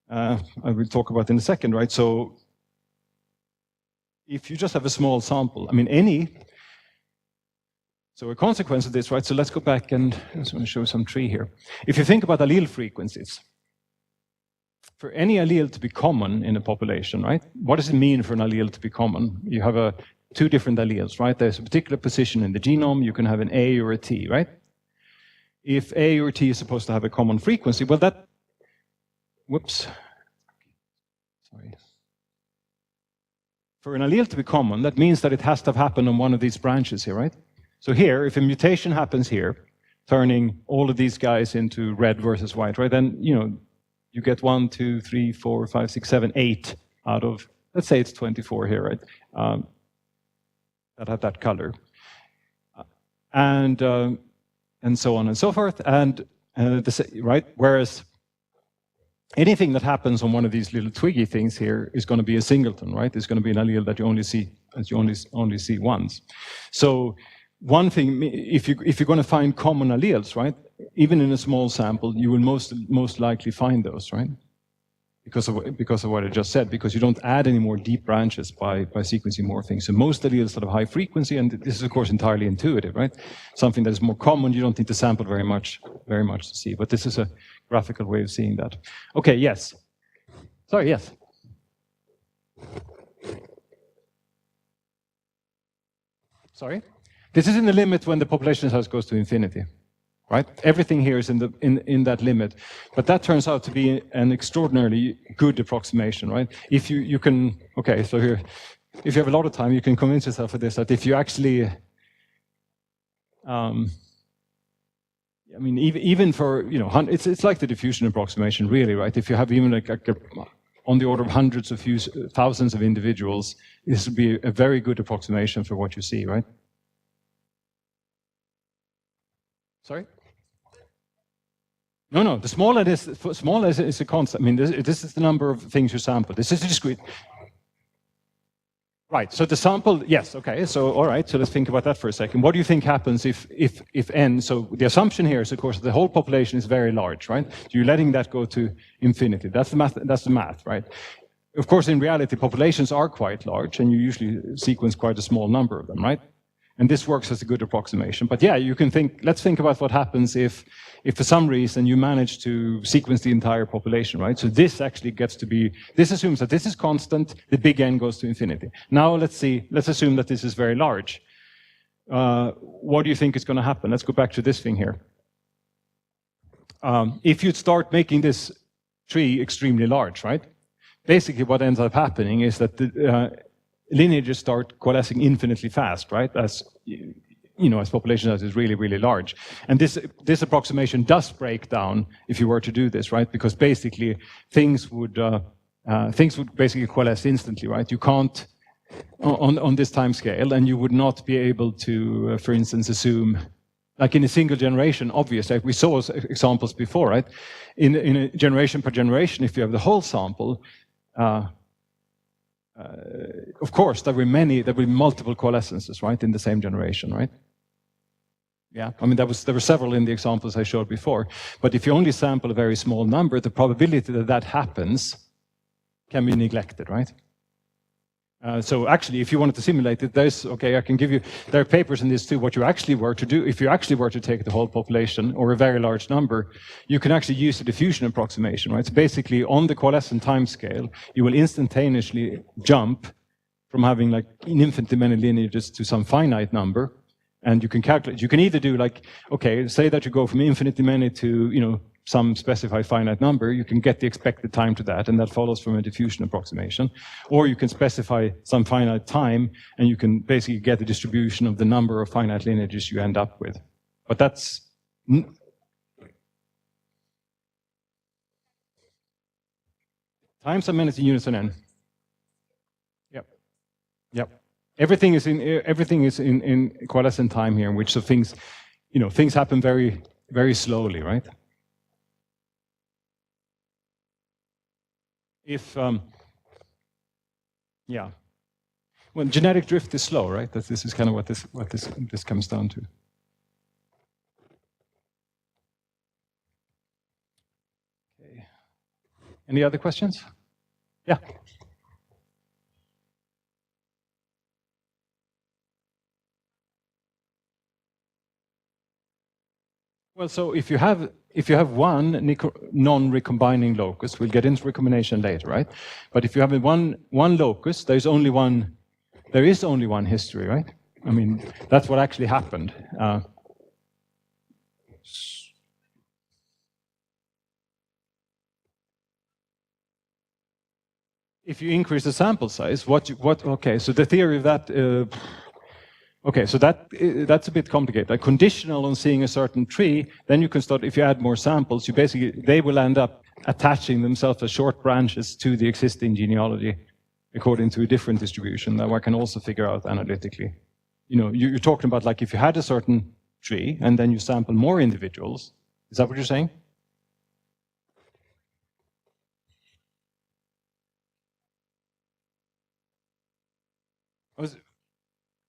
I will talk about in a second, right? So if you just have a small sample, I mean, so a consequence of this, right? So let's go back and I just want to show some tree here. If you think about allele frequencies, for any allele to be common in a population, right? What does it mean for an allele to be common? You have two different alleles, right? There's a particular position in the genome. You can have an A or a T, right? If A or T is supposed to have a common frequency, well, that, whoops, sorry. For an allele to be common, that means that it has to have happened on one of these branches here, right? So here, if a mutation happens here, turning all of these guys into red versus white, right? Then, you get 1, 2, 3, 4, 5, 6, 7, 8 out of, let's say it's 24 here, right? That have that color. And so on and so forth. Right? Whereas anything that happens on one of these little twiggy things here is going to be a singleton, right? It's going to be an allele that you only see once. So one thing, if you're going to find common alleles, right? Even in a small sample, you will most likely find those, right? Because of what I just said, because you don't add any more deep branches by sequencing more things. So most alleles that have high frequency, and this is of course entirely intuitive, right? Something that is more common, you don't need to sample very much to see. But this is a graphical way of seeing that. Okay, yes. Sorry, yes. Sorry? This is in the limit when the population size goes to infinity. Right? Everything here is in that limit, but that turns out to be an extraordinarily good approximation, right? If you can, okay, so here, if you have a lot of time, you can convince yourself of this, that if you actually, I mean, even for, it's like the diffusion approximation, really, right? If you have even like on the order of hundreds of thousands of individuals, this would be a very good approximation for what you see, right? Sorry? No, the small is a constant. I mean, this is the number of things you sample. This is a discrete. Right, so the sample, yes, okay, so all right, so let's think about that for a second. What do you think happens if n, so the assumption here is, of course, the whole population is very large, right? So you're letting that go to infinity. That's the math, right? Of course, in reality, populations are quite large, and you usually sequence quite a small number of them, right? And this works as a good approximation. But yeah, you can think, let's think about what happens if for some reason you manage to sequence the entire population, right? So this actually gets to be, this assumes that this is constant, the big N goes to infinity. Now let's assume that this is very large. What do you think is going to happen? Let's go back to this thing here. If you start making this tree extremely large, right? Basically what ends up happening is that the lineages start coalescing infinitely fast, right? As as population size is really, really large. And this approximation does break down if you were to do this, right? Because basically things would basically coalesce instantly, right? You can't on this time scale, and you would not be able to, for instance, assume, like in a single generation, obviously, like we saw examples before, right? In a generation per generation, if you have the whole sample, of course, there were multiple coalescences, right, in the same generation, right? Yeah, I mean, there were several in the examples I showed before. But if you only sample a very small number, the probability that happens can be neglected, right? So actually, if you wanted to simulate it, I can give you, there are papers in this too, what you actually were to do, if you actually were to take the whole population, or a very large number, you can actually use the diffusion approximation, right? So basically, on the coalescent time scale, you will instantaneously jump from having like infinitely many lineages to some finite number, and you can calculate, you can either do like, okay, say that you go from infinitely many to, some specified finite number, you can get the expected time to that, and that follows from a diffusion approximation. Or you can specify some finite time, and you can basically get the distribution of the number of finite lineages you end up with. But that's Times and minutes in units and n. Yep. Yep. Everything is in coalescent time here, in which so things, things happen very, very slowly, right? If yeah, well, genetic drift is slow, right? This is kind of what this comes down to. Okay. Any other questions? Yeah. Well, so if you have one non-recombining locus, we'll get into recombination later, right? But if you have one locus, there is only one history, right? I mean, that's what actually happened. If you increase the sample size, okay, so the theory of that, okay, so that's a bit complicated. Like conditional on seeing a certain tree, then you can start, if you add more samples, they will end up attaching themselves as short branches to the existing genealogy according to a different distribution that one can also figure out analytically. You're talking about like if you had a certain tree and then you sample more individuals, is that what you're saying?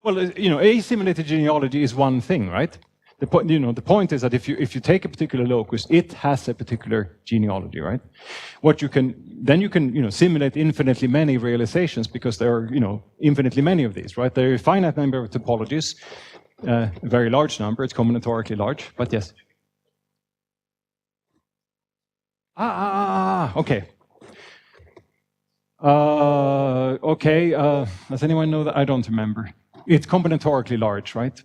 Well, assimilated genealogy is one thing, right? The point is that if you take a particular locus, it has a particular genealogy, right? Then you can simulate infinitely many realizations because there are infinitely many of these, right? There are a finite number of topologies, a very large number. It's combinatorically large, but yes. Okay. Okay. Does anyone know that? I don't remember. It's combinatorically large, right?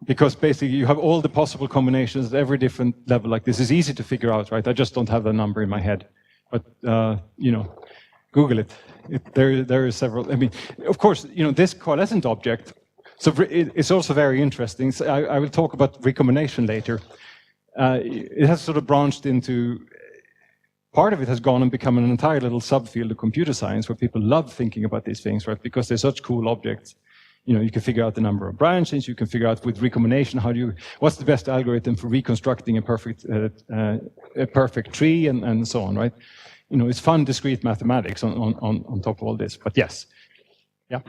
Because basically you have all the possible combinations at every different level. Like this is easy to figure out, right? I just don't have the number in my head. But Google it. There are several. I mean, of course, this coalescent object. So it's also very interesting. So I will talk about recombination later. It has sort of branched into. Part of it has gone and become an entire little subfield of computer science where people love thinking about these things, right? Because they're such cool objects. You can figure out the number of branches. You can figure out with recombination what's the best algorithm for reconstructing a perfect tree and so on, right? It's fun, discrete mathematics on top of all this. But yes, yeah.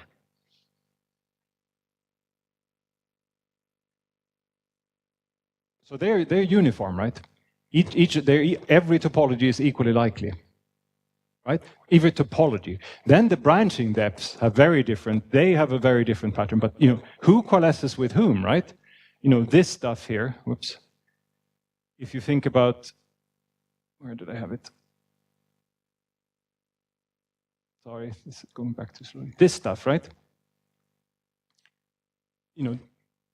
So they're uniform, right? Every topology is equally likely, right? Every topology. Then the branching depths have they have a very different pattern, but who coalesces with whom, right? This stuff here, whoops. If you think about, where did I have it? Sorry, this is going back too slowly. This stuff, right?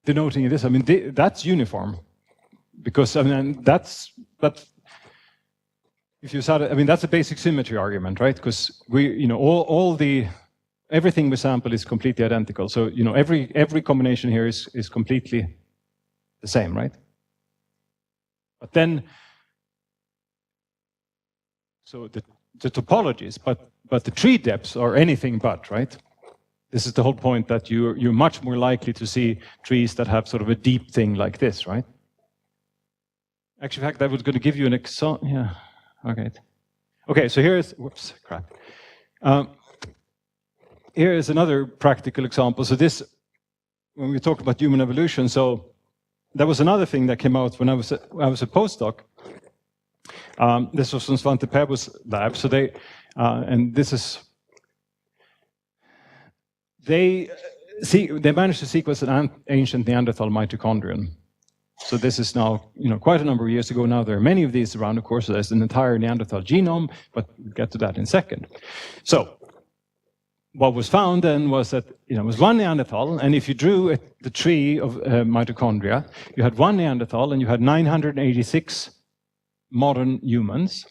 Denoting this, I mean, that's uniform. Because I mean but if you saw it, I mean that's a basic symmetry argument, right? Because everything we sample is completely identical. So every combination here is completely the same, right? But then so the topologies, but the tree depths are anything but, right? This is the whole point that you're much more likely to see trees that have sort of a deep thing like this, right? Actually, in fact, I was going to give you an example. Yeah, okay. Okay, so here is, whoops, crap. Here is another practical example. So this, when we talk about human evolution, so there was another thing that came out when I was a postdoc. This was from Svante Pääbo's lab. So they managed to sequence an ancient Neanderthal mitochondrion. So this is now, quite a number of years ago now. There are many of these around, of course. So there's an entire Neanderthal genome, but we'll get to that in a second. So what was found then was that, it was one Neanderthal, and if you drew the tree of mitochondria, you had one Neanderthal and you had 986 modern humans.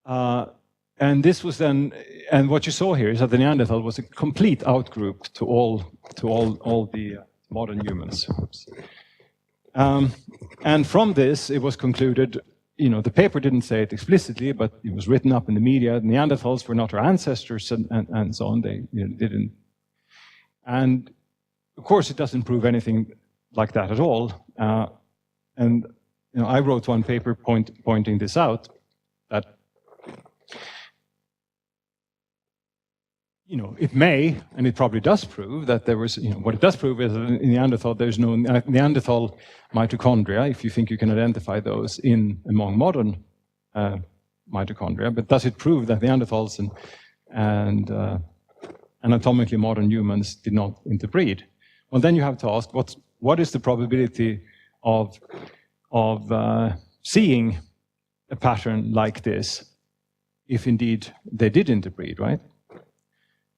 And this was then, and what you saw here is that the Neanderthal was a complete outgroup to all the modern humans. Oops. And from this, it was concluded, the paper didn't say it explicitly, but it was written up in the media. Neanderthals were not our ancestors, and so on. They didn't. And of course, it doesn't prove anything like that at all. And I wrote one paper pointing this out, that it may, and it probably does prove that there was, what it does prove is that in Neanderthal, there's no Neanderthal mitochondria, if you think you can identify those among modern mitochondria. But does it prove that Neanderthals and anatomically modern humans did not interbreed? Well, then you have to ask, what is the probability of seeing a pattern like this, if indeed they did interbreed, right?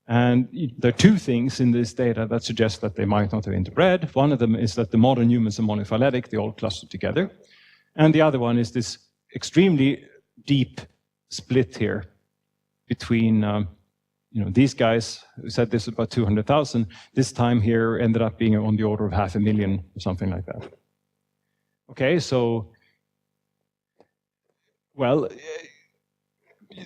And there are two things in this data that suggest that they might not have interbred. One of them is that the modern humans are monophyletic, they all cluster together. And the other one is this extremely deep split here between, these guys who said this was about 200,000, this time here ended up being on the order of 500,000 or something like that. Okay, so, well,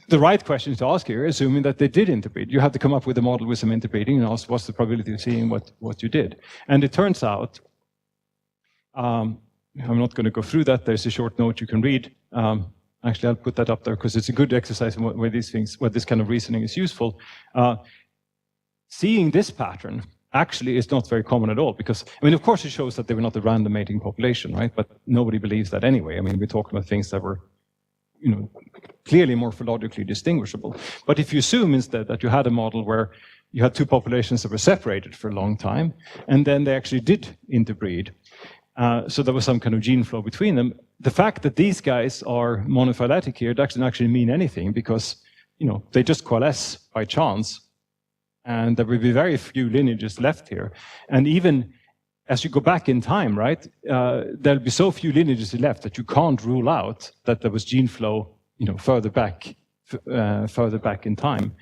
the right question to ask here, assuming that they did interbreed, you have to come up with a model with some interbreeding and ask what's the probability of seeing what you did. And it turns out, I'm not going to go through that, there's a short note you can read. Actually, I'll put that up there because it's a good exercise where this kind of reasoning is useful. Seeing this pattern actually is not very common at all because, of course it shows that they were not a random mating population, right? But nobody believes that anyway. We're talking about things that were clearly morphologically distinguishable. But if you assume instead that you had a model where you had two populations that were separated for a long time, and then they actually did interbreed, so there was some kind of gene flow between them, the fact that these guys are monophyletic here doesn't actually mean anything because, they just coalesce by chance, and there will be very few lineages left here. And even as you go back in time, right, there'll be so few lineages left that you can't rule out that there was gene flow, further back in time.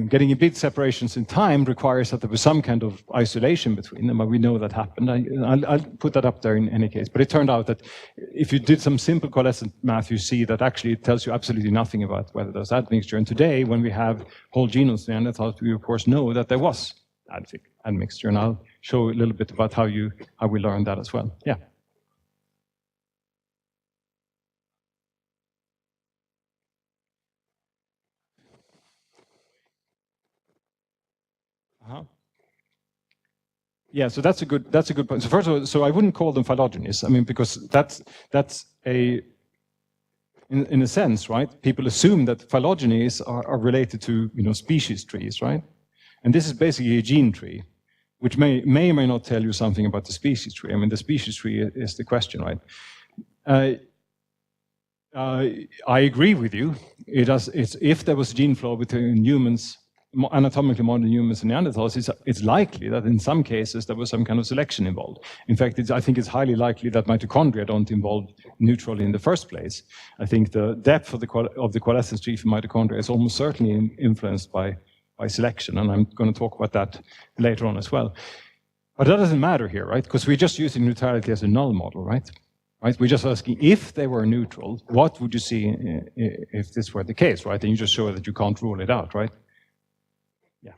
Getting big separations in time requires that there was some kind of isolation between them, and we know that happened. I'll put that up there in any case. But it turned out that if you did some simple coalescent math, you see that actually it tells you absolutely nothing about whether there's admixture. And today, when we have whole genomes in Neanderthals, we of course know that there was admixture, and I'll show a little bit about how we learned that as well. Yeah. Yeah, so that's a good point. So first of all, so I wouldn't call them phylogenies. Because that's in a sense, right? People assume that phylogenies are related to species trees, right? And this is basically a gene tree, which may or may not tell you something about the species tree. The species tree is the question, right? I agree with you. It's if there was gene flow between humans, anatomically modern humans and Neanderthals, it's likely that in some cases there was some kind of selection involved. In fact, I think it's highly likely that mitochondria don't involve neutrally in the first place. I think the depth of the coalescence tree for mitochondria is almost certainly influenced by selection, and I'm going to talk about that later on as well. But that doesn't matter here, right? Because we're just using neutrality as a null model, right? We're just asking if they were neutral, what would you see if this were the case, right? And you just show that you can't rule it out, right? Yeah.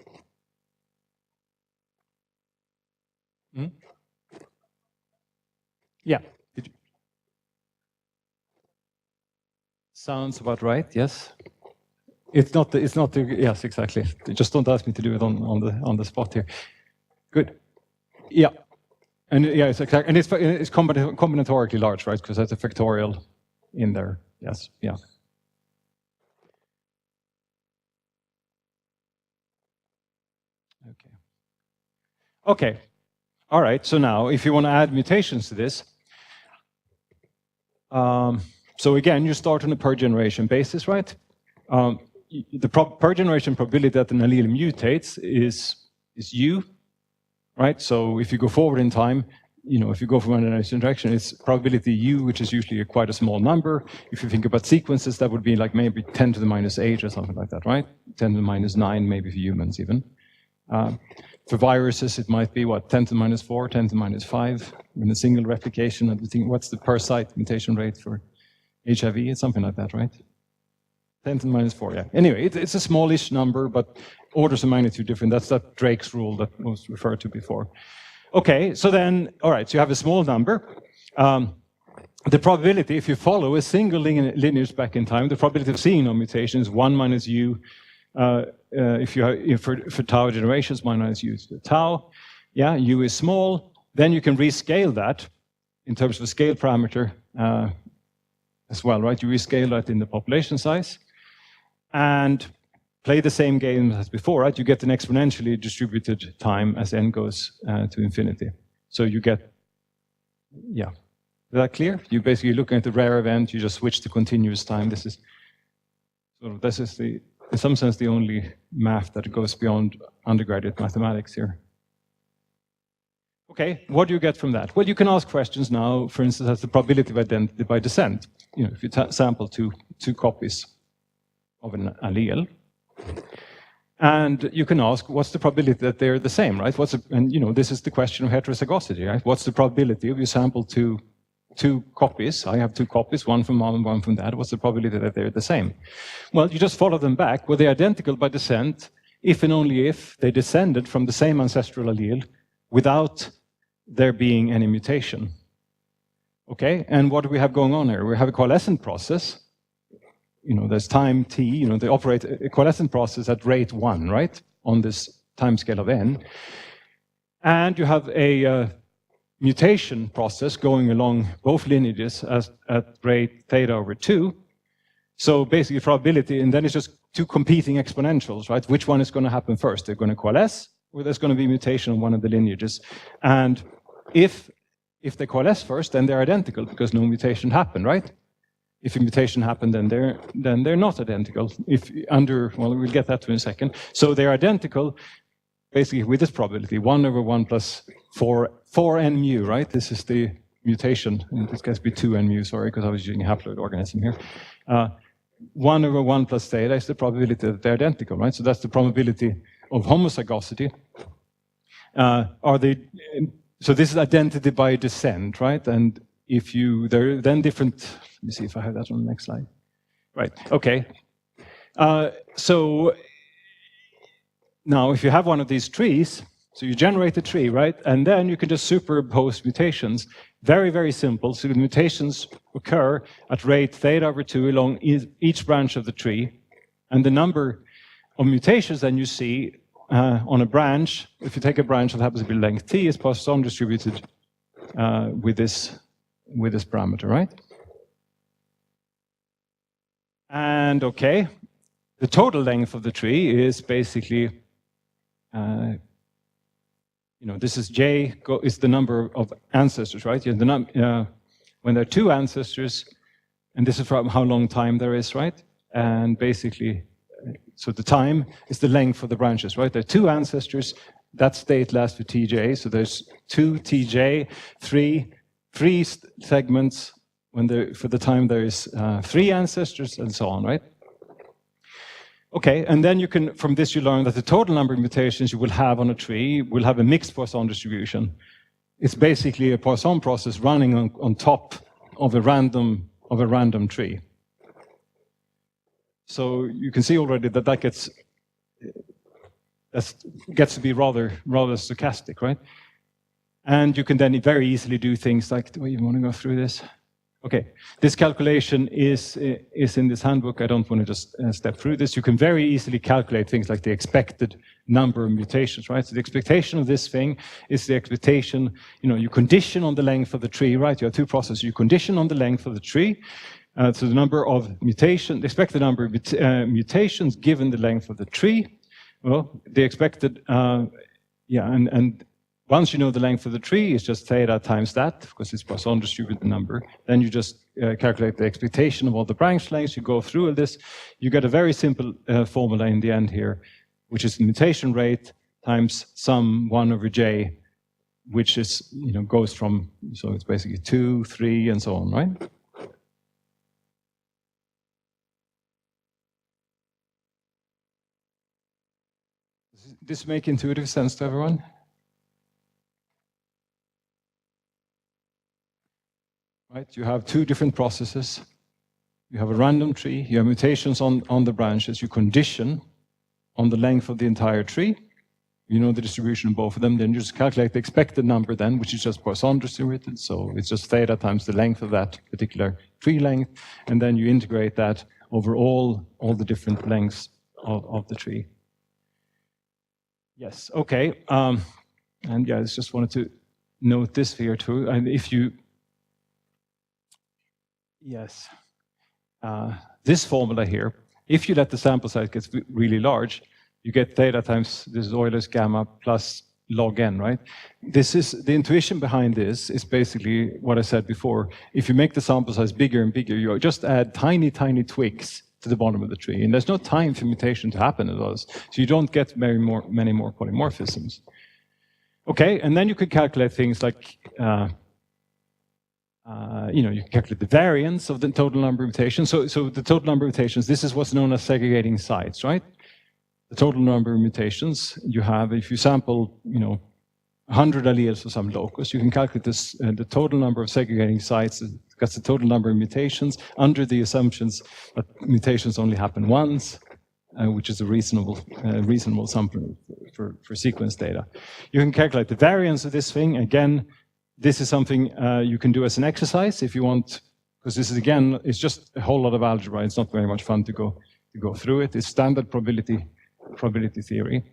Yeah. Sounds about right. Yes. It's not the yes, exactly. Just don't ask me to do it on the spot here. Good. Yeah. And yeah, it's exactly, and it's combinatorically large, right? Because that's a factorial in there. Yes. Yeah. Okay. Okay. All right. So now, if you want to add mutations to this, so again, you start on a per generation basis, right? The per generation probability that an allele mutates is U, right? So if you go forward in time, if you go from one direction, it's probability U, which is usually quite a small number. If you think about sequences, that would be like maybe 10 to the minus 8 or something like that, right? 10 to the minus 9, maybe for humans even. For viruses, it might be, what, 10 to the minus 4, 10 to the minus 5 in a single replication of the thing. What's the per site mutation rate for HIV? It's something like that, right? 10 to the minus 4, yeah. Anyway, it's a smallish number, but orders of magnitude different. That's that Drake's rule that was referred to before. Okay, so then, all right, so you have a small number. The probability, if you follow a single lineage back in time, the probability of seeing no mutations, 1 minus u, for tau generations, 1 minus u to tau. Yeah, u is small. Then you can rescale that in terms of a scale parameter as well, right? You rescale that in the population size and play the same game as before, right? You get an exponentially distributed time as n goes to infinity. So you get, yeah. Is that clear? You basically looking at the rare event, you just switch to continuous time. This is in some sense, the only math that goes beyond undergraduate mathematics here. Okay, what do you get from that? Well, you can ask questions now, for instance, as the probability of identity by descent. You know, if you sample two copies of an allele, and you can ask, what's the probability that they're the same, right? And you know, this is the question of heterozygosity, right? What's the probability if you sample two copies? I have two copies, one from mom and one from dad. What's the probability that they're the same? Well, you just follow them back. Were they identical by descent if and only if they descended from the same ancestral allele without there being any mutation? Okay, and what do we have going on here? We have a coalescent process. You know, there's time t, you know, they operate a coalescent process at rate 1, right? On this time scale of n. And you have a mutation process going along both lineages at rate theta over 2. So basically probability, and then it's just two competing exponentials, right? Which one is going to happen first? They're going to coalesce, or there's going to be mutation on one of the lineages. And if they coalesce first, then they're identical because no mutation happened, right? If a mutation happened, then they're not identical. Well, we'll get that to in a second. So they're identical, basically with this probability, 1 over 1 plus 4n mu, right? This is the mutation. In this case, be 2n mu, sorry, because I was using a haploid organism here. 1 over 1 plus theta is the probability that they're identical, right? So that's the probability of homozygosity. So this is identity by descent, right? And if there are then different, let me see if I have that on the next slide. Right, okay. So now if you have one of these trees, so you generate a tree, right? And then you can just superimpose mutations. Very, very simple. So the mutations occur at rate theta over 2 along each branch of the tree. And the number of mutations then you see on a branch, if you take a branch that happens to be length t, is Poisson distributed with this parameter, right? And okay, the total length of the tree is basically, this is j is the number of ancestors, right? When there are two ancestors, and this is from how long time there is, right? And basically, so the time is the length of the branches, right? There are two ancestors. That state lasts for tj, so there's 2 tj, three segments for the time there is 3 ancestors, and so on, right? Okay, and then from this you learn that the total number of mutations you will have on a tree will have a mixed Poisson distribution. It's basically a Poisson process running on top of a random tree. So you can see already that gets to be rather stochastic, right? And you can then very easily do things like, do I even want to go through this? Okay, this calculation is in this handbook. I don't want to just step through this. You can very easily calculate things like the expected number of mutations, right? So the expectation of this thing is the expectation, you condition on the length of the tree, right? You have two processes. You condition on the length of the tree, so the number of mutations, the expected number of mutations given the length of the tree. Well, the expected, and once you know the length of the tree, it's just theta times that, because it's Poisson distributed number. Then you just calculate the expectation of all the branch lengths. You go through all this. You get a very simple formula in the end here, which is the mutation rate times sum 1 over j, which is, goes from, so it's basically 2, 3, and so on, right? this make intuitive sense to everyone? Right, you have two different processes. You have a random tree, you have mutations on the branches, you condition on the length of the entire tree. You know the distribution of both of them, then you just calculate the expected number then, which is just Poisson distributed, so it's just theta times the length of that particular tree length, and then you integrate that over all the different lengths of the tree. Yes, okay, and yeah, I just wanted to note this here too, and if you, yes, this formula here, if you let the sample size get really large, you get theta times this is Euler's gamma plus log n, right? This is the intuition behind this is basically what I said before. If you make the sample size bigger and bigger, you just add tiny twigs to the bottom of the tree, and there's no time for mutation to happen in those, so you don't get many more polymorphisms. Okay, and then you could calculate things like you can calculate the variance of the total number of mutations. So the total number of mutations, this is what's known as segregating sites, right? The total number of mutations you have, if you sample, 100 alleles for some locus, you can calculate this, the total number of segregating sites, that's the total number of mutations, under the assumptions that mutations only happen once, which is a reasonable assumption for sequence data. You can calculate the variance of this thing. Again, this is something you can do as an exercise if you want, because this is, again, it's just a whole lot of algebra. It's not very much fun to go through it. It's standard probability theory.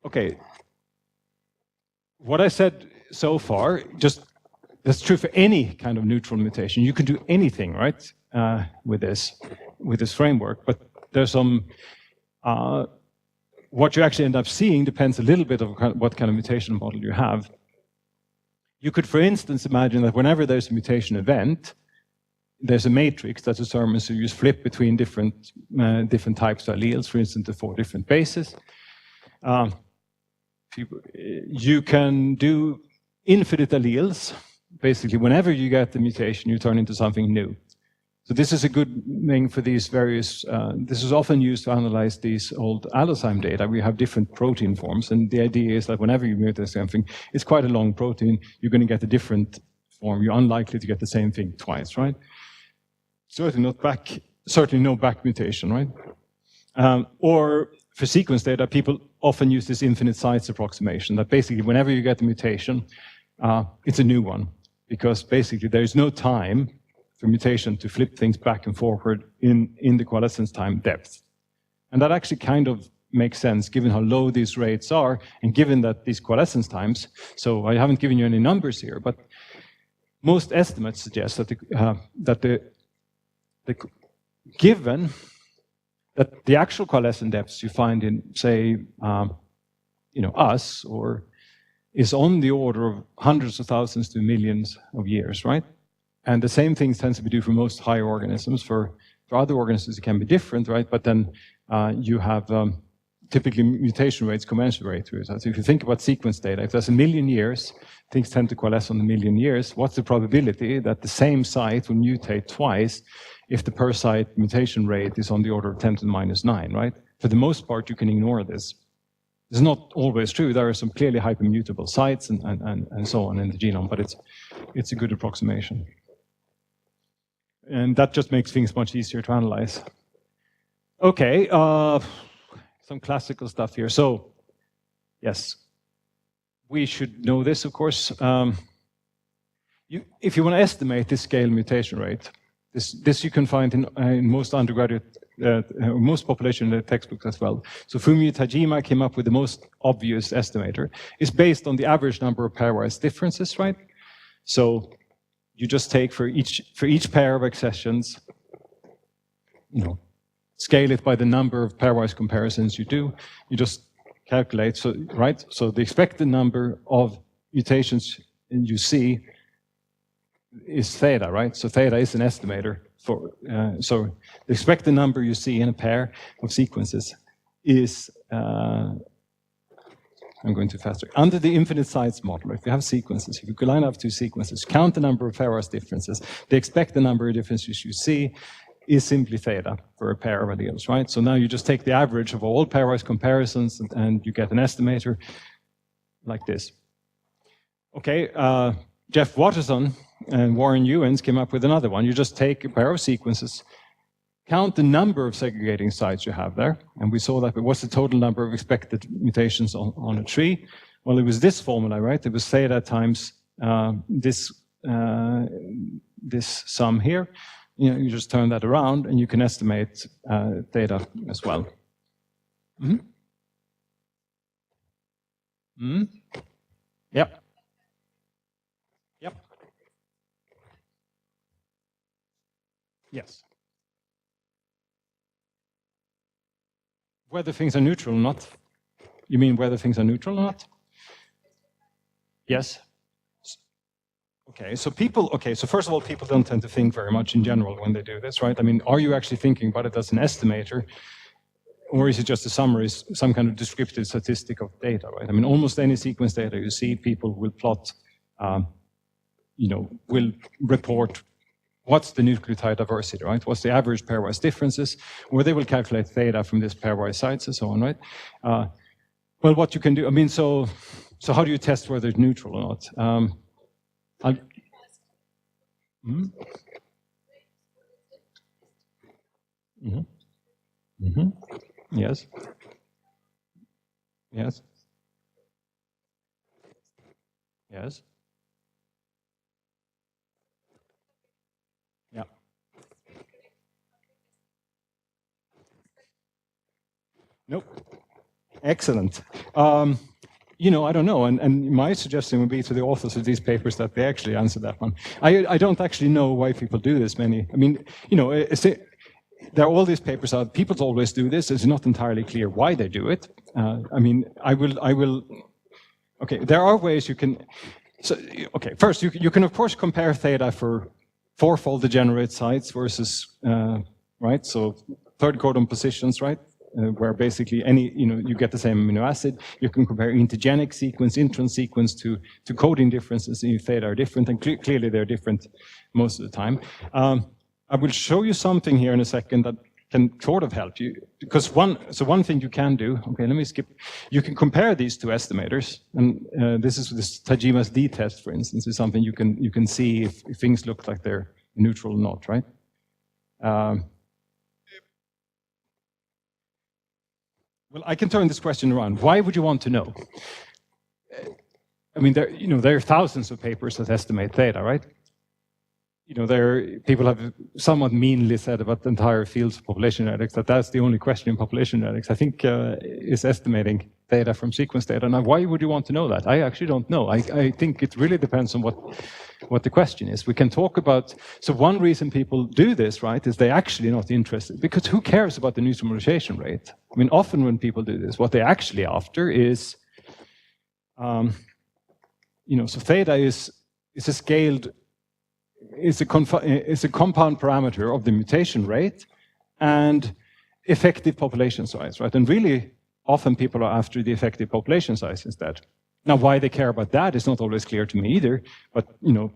Okay, what I said so far, that's true for any kind of neutral mutation. You can do anything, right, with this framework, but there's some, what you actually end up seeing depends a little bit on what kind of mutation model you have. You could, for instance, imagine that whenever there's a mutation event, there's a matrix that determines, so you just flip between different types of alleles, for instance, the 4 different bases. You can do infinite alleles. Basically, whenever you get the mutation, you turn into something new. So this is a good thing for these various, this is often used to analyze these old allozyme data. We have different protein forms, and the idea is that whenever you mutate something, it's quite a long protein, you're going to get a different form. You're unlikely to get the same thing twice, right? Certainly no back mutation, right? Or for sequence data, people often use this infinite sites approximation, that basically whenever you get the mutation, it's a new one, because basically there is no time for mutation to flip things back and forward in the coalescence time depth. And that actually kind of makes sense given how low these rates are, and given that these coalescence times, so I haven't given you any numbers here, but most estimates suggest that given that the actual coalescent depths you find in, say, us, or is on the order of hundreds of thousands to millions of years, right? And the same thing tends to be true for most higher organisms. For other organisms, it can be different, right? But then you have typically mutation rates commensurate to it. So if you think about sequence data, if there's 1 million years, things tend to coalesce on 1 million years. What's the probability that the same site will mutate twice if the per site mutation rate is on the order of 10 to the minus 9, right? For the most part, you can ignore this. It's not always true. There are some clearly hypermutable sites and so on in the genome, but it's a good approximation. And that just makes things much easier to analyze. Okay, some classical stuff here. So, yes, we should know this, of course. If you want to estimate this scale mutation rate, this you can find in most undergraduate, most population textbooks as well. So Fumio Tajima came up with the most obvious estimator. It's based on the average number of pairwise differences, right? So you just take for each pair of accessions, scale it by the number of pairwise comparisons you do. You just calculate, so right? So the expected number of mutations you see is theta, right? So theta is an estimator for, so the expected number you see in a pair of sequences is, I'm going too fast. Under the infinite sites model, if you have sequences, if you could line up 2 sequences, count the number of pairwise differences, they expect the number of differences you see, is simply theta for a pair of alleles, right? So now you just take the average of all pairwise comparisons and you get an estimator like this. Okay, Jeff Watterson and Warren Ewens came up with another one. You just take a pair of sequences, count the number of segregating sites you have there, and we saw that. What's the total number of expected mutations on a tree? Well, it was this formula, right? It was theta times this sum here. You know, you just turn that around, and you can estimate theta as well. Mm-hmm. Mm-hmm. Yep. Yep. Yes. Whether things are neutral or not. You mean whether things are neutral or not? Yes. Okay, so so first of all, people don't tend to think very much in general when they do this, right? I mean, are you actually thinking about it as an estimator, or is it just a summary, some kind of descriptive statistic of data, right? I mean, almost any sequence data you see, people will plot, will report what's the nucleotide diversity, right? What's the average pairwise differences, or they will calculate theta from this pairwise sites and so on, right? Well, what you can do, I mean, so how do you test whether it's neutral or not? Mm-hmm. Mm-hmm. Mm-hmm. Yes. Yes. Yes. Yeah. Nope. Excellent. I don't know, and my suggestion would be to the authors of these papers that they actually answer that one. I don't actually know why people do this many. I mean, there are all these papers out. People always do this. It's not entirely clear why they do it. I mean, I will. Okay, there are ways you can. So, okay, first you can of course compare theta for fourfold degenerate sites versus right. So third codon positions, right. Where basically you get the same amino acid. You can compare intergenic sequence, intron sequence to coding differences in theta are different, and clearly they're different most of the time. I will show you something here in a second that can sort of help you, because one thing you can do, okay, let me skip. You can compare these two estimators, and this Tajima's D test, for instance, is something you can see if things look like they're neutral or not, right? Well, I can turn this question around. Why would you want to know? I mean, there are thousands of papers that estimate theta, right? People have somewhat meanly said about the entire fields of population genetics that that's the only question in population genetics, I think, is estimating theta from sequence data. Now, why would you want to know that? I actually don't know. I think it really depends on what the question is. We can talk about, so one reason people do this, right, is they're actually not interested, because who cares about the neutral mutation rate? I mean, often when people do this, what they're actually after is, so theta is a scaled, is a compound parameter of the mutation rate and effective population size, right? And really, often people are after the effective population size instead. Now, why they care about that is not always clear to me either, but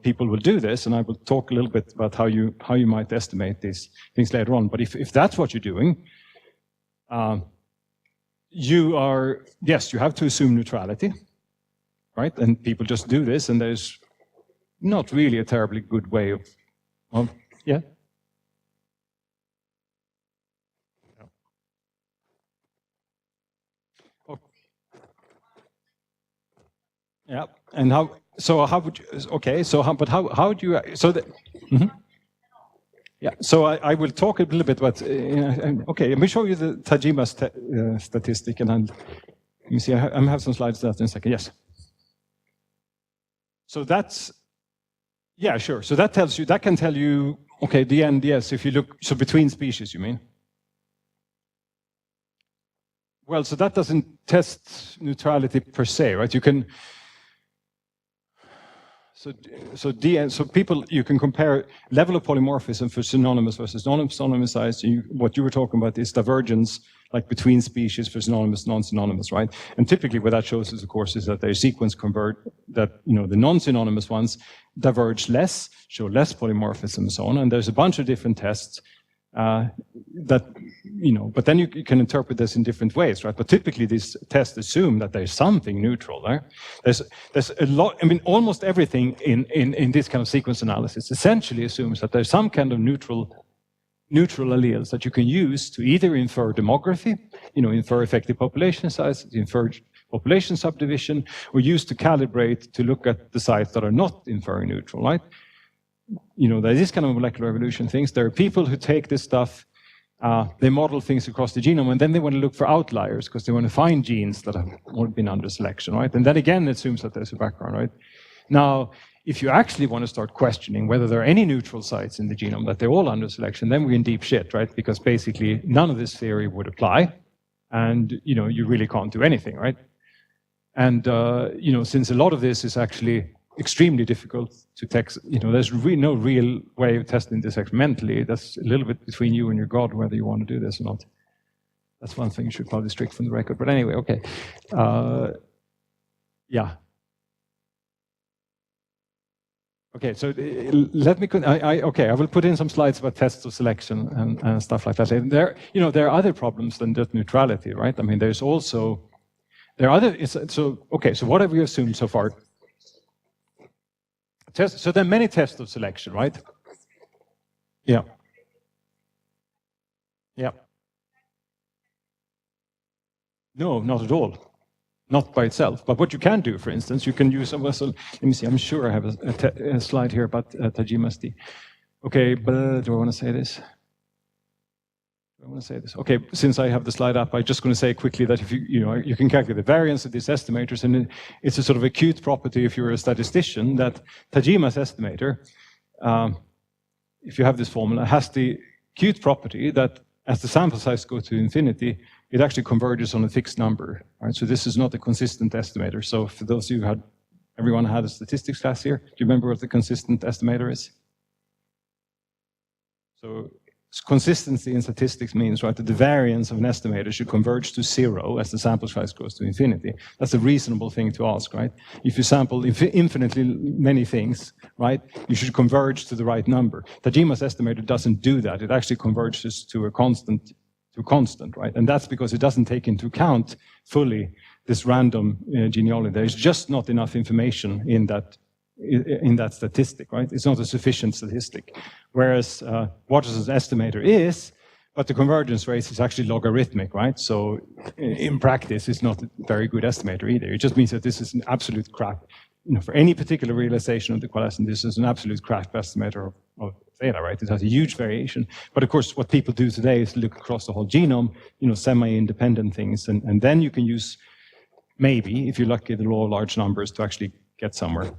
people will do this, and I will talk a little bit about how you might estimate these things later on. But if that's what you're doing, you have to assume neutrality, right? And people just do this, and there's not really a terribly good way of yeah. Yeah, and how would you, okay, how would you, so that, mm-hmm. Yeah, so I will talk a little bit about, okay, let me show you the Tajima statistic, and let me see, I have some slides that in a second, yes. So that's, yeah, sure, so that can tell you, okay, the end, yes, if you look, so between species, you mean? Well, so that doesn't test neutrality per se, right? You can, so people, you can compare level of polymorphism for synonymous versus non-synonymous size. What you were talking about is divergence, like between species for synonymous, non-synonymous, right? And typically what that shows us, of course, is that their sequence convert, that the non-synonymous ones diverge less, show less polymorphism and so on. And there's a bunch of different tests that, but then you can interpret this in different ways, right? But typically these tests assume that there's something neutral there. There's a lot, I mean, almost everything in this kind of sequence analysis essentially assumes that there's some kind of neutral alleles that you can use to either infer demography, infer effective population size, infer population subdivision, or use to calibrate to look at the sites that are not inferring neutral, right? There is kind of molecular evolution things. There are people who take this stuff, they model things across the genome, and then they want to look for outliers because they want to find genes that have not been under selection, right? And then again, it assumes that there's a background, right? Now, if you actually want to start questioning whether there are any neutral sites in the genome, that they're all under selection, then we're in deep shit, right? Because basically none of this theory would apply, and you really can't do anything, right? And since a lot of this is actually extremely difficult to test, there's really no real way of testing this experimentally. That's a little bit between you and your God whether you want to do this or not. That's one thing you should probably strike from the record. But anyway, okay. Yeah. Okay, so let me. I will put in some slides about tests of selection and stuff like that. And there are other problems than just neutrality, right? I mean, there are other. So what have we assumed so far? So there are many tests of selection, right? Yeah. Yeah. No, not at all. Not by itself. But what you can do, for instance, you can use, let me see, I'm sure I have a slide here about Tajima's D. Okay, but do I want to say this? Okay, since I have the slide up, I'm just going to say quickly that if you can calculate the variance of these estimators, and it's a sort of acute property if you're a statistician that Tajima's estimator, if you have this formula, has the acute property that as the sample size goes to infinity, it actually converges on a fixed number, right? So this is not a consistent estimator. So for those of you everyone had a statistics class here, do you remember what the consistent estimator is? So consistency in statistics means, right, that the variance of an estimator should converge to 0 as the sample size goes to infinity. That's a reasonable thing to ask, right? If you sample infinitely many things, right, you should converge to the right number. Tajima's estimator doesn't do that. It actually converges to a constant, right? And that's because it doesn't take into account fully this random genealogy. There's just not enough information in that statistic, right? It's not a sufficient statistic. Whereas Waterson's estimator is, but the convergence rate is actually logarithmic, right? So in practice, it's not a very good estimator either. It just means that this is an absolute crap. For any particular realization of the coalescent, this is an absolute crap estimator of theta, right? It has a huge variation. But of course, what people do today is look across the whole genome, semi-independent things, and then you can use, maybe, if you're lucky, the law of large numbers to actually get somewhere.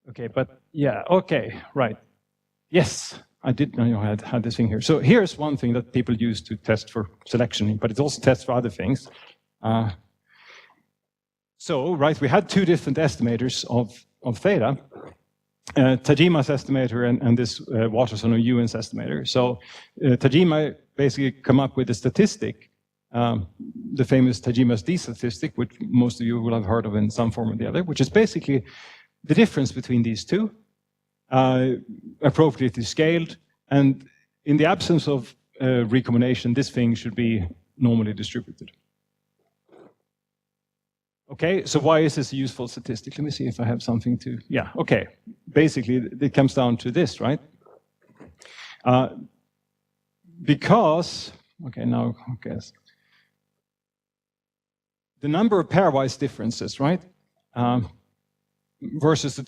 Okay, but yeah, okay, right. Yes, I did know I had this thing here. So here's one thing that people use to test for selection, but it also tests for other things. So, right, we had two different estimators of theta, Tajima's estimator and this Watterson or Ewan's estimator. So Tajima basically come up with a statistic, the famous Tajima's D statistic, which most of you will have heard of in some form or the other, which is basically the difference between these two, appropriately scaled, and in the absence of recombination, this thing should be normally distributed. Okay, so why is this a useful statistic? Let me see if I have something to, yeah, okay. Basically, it comes down to this, right? Because, okay, now, okay. The number of pairwise differences, right? Versus the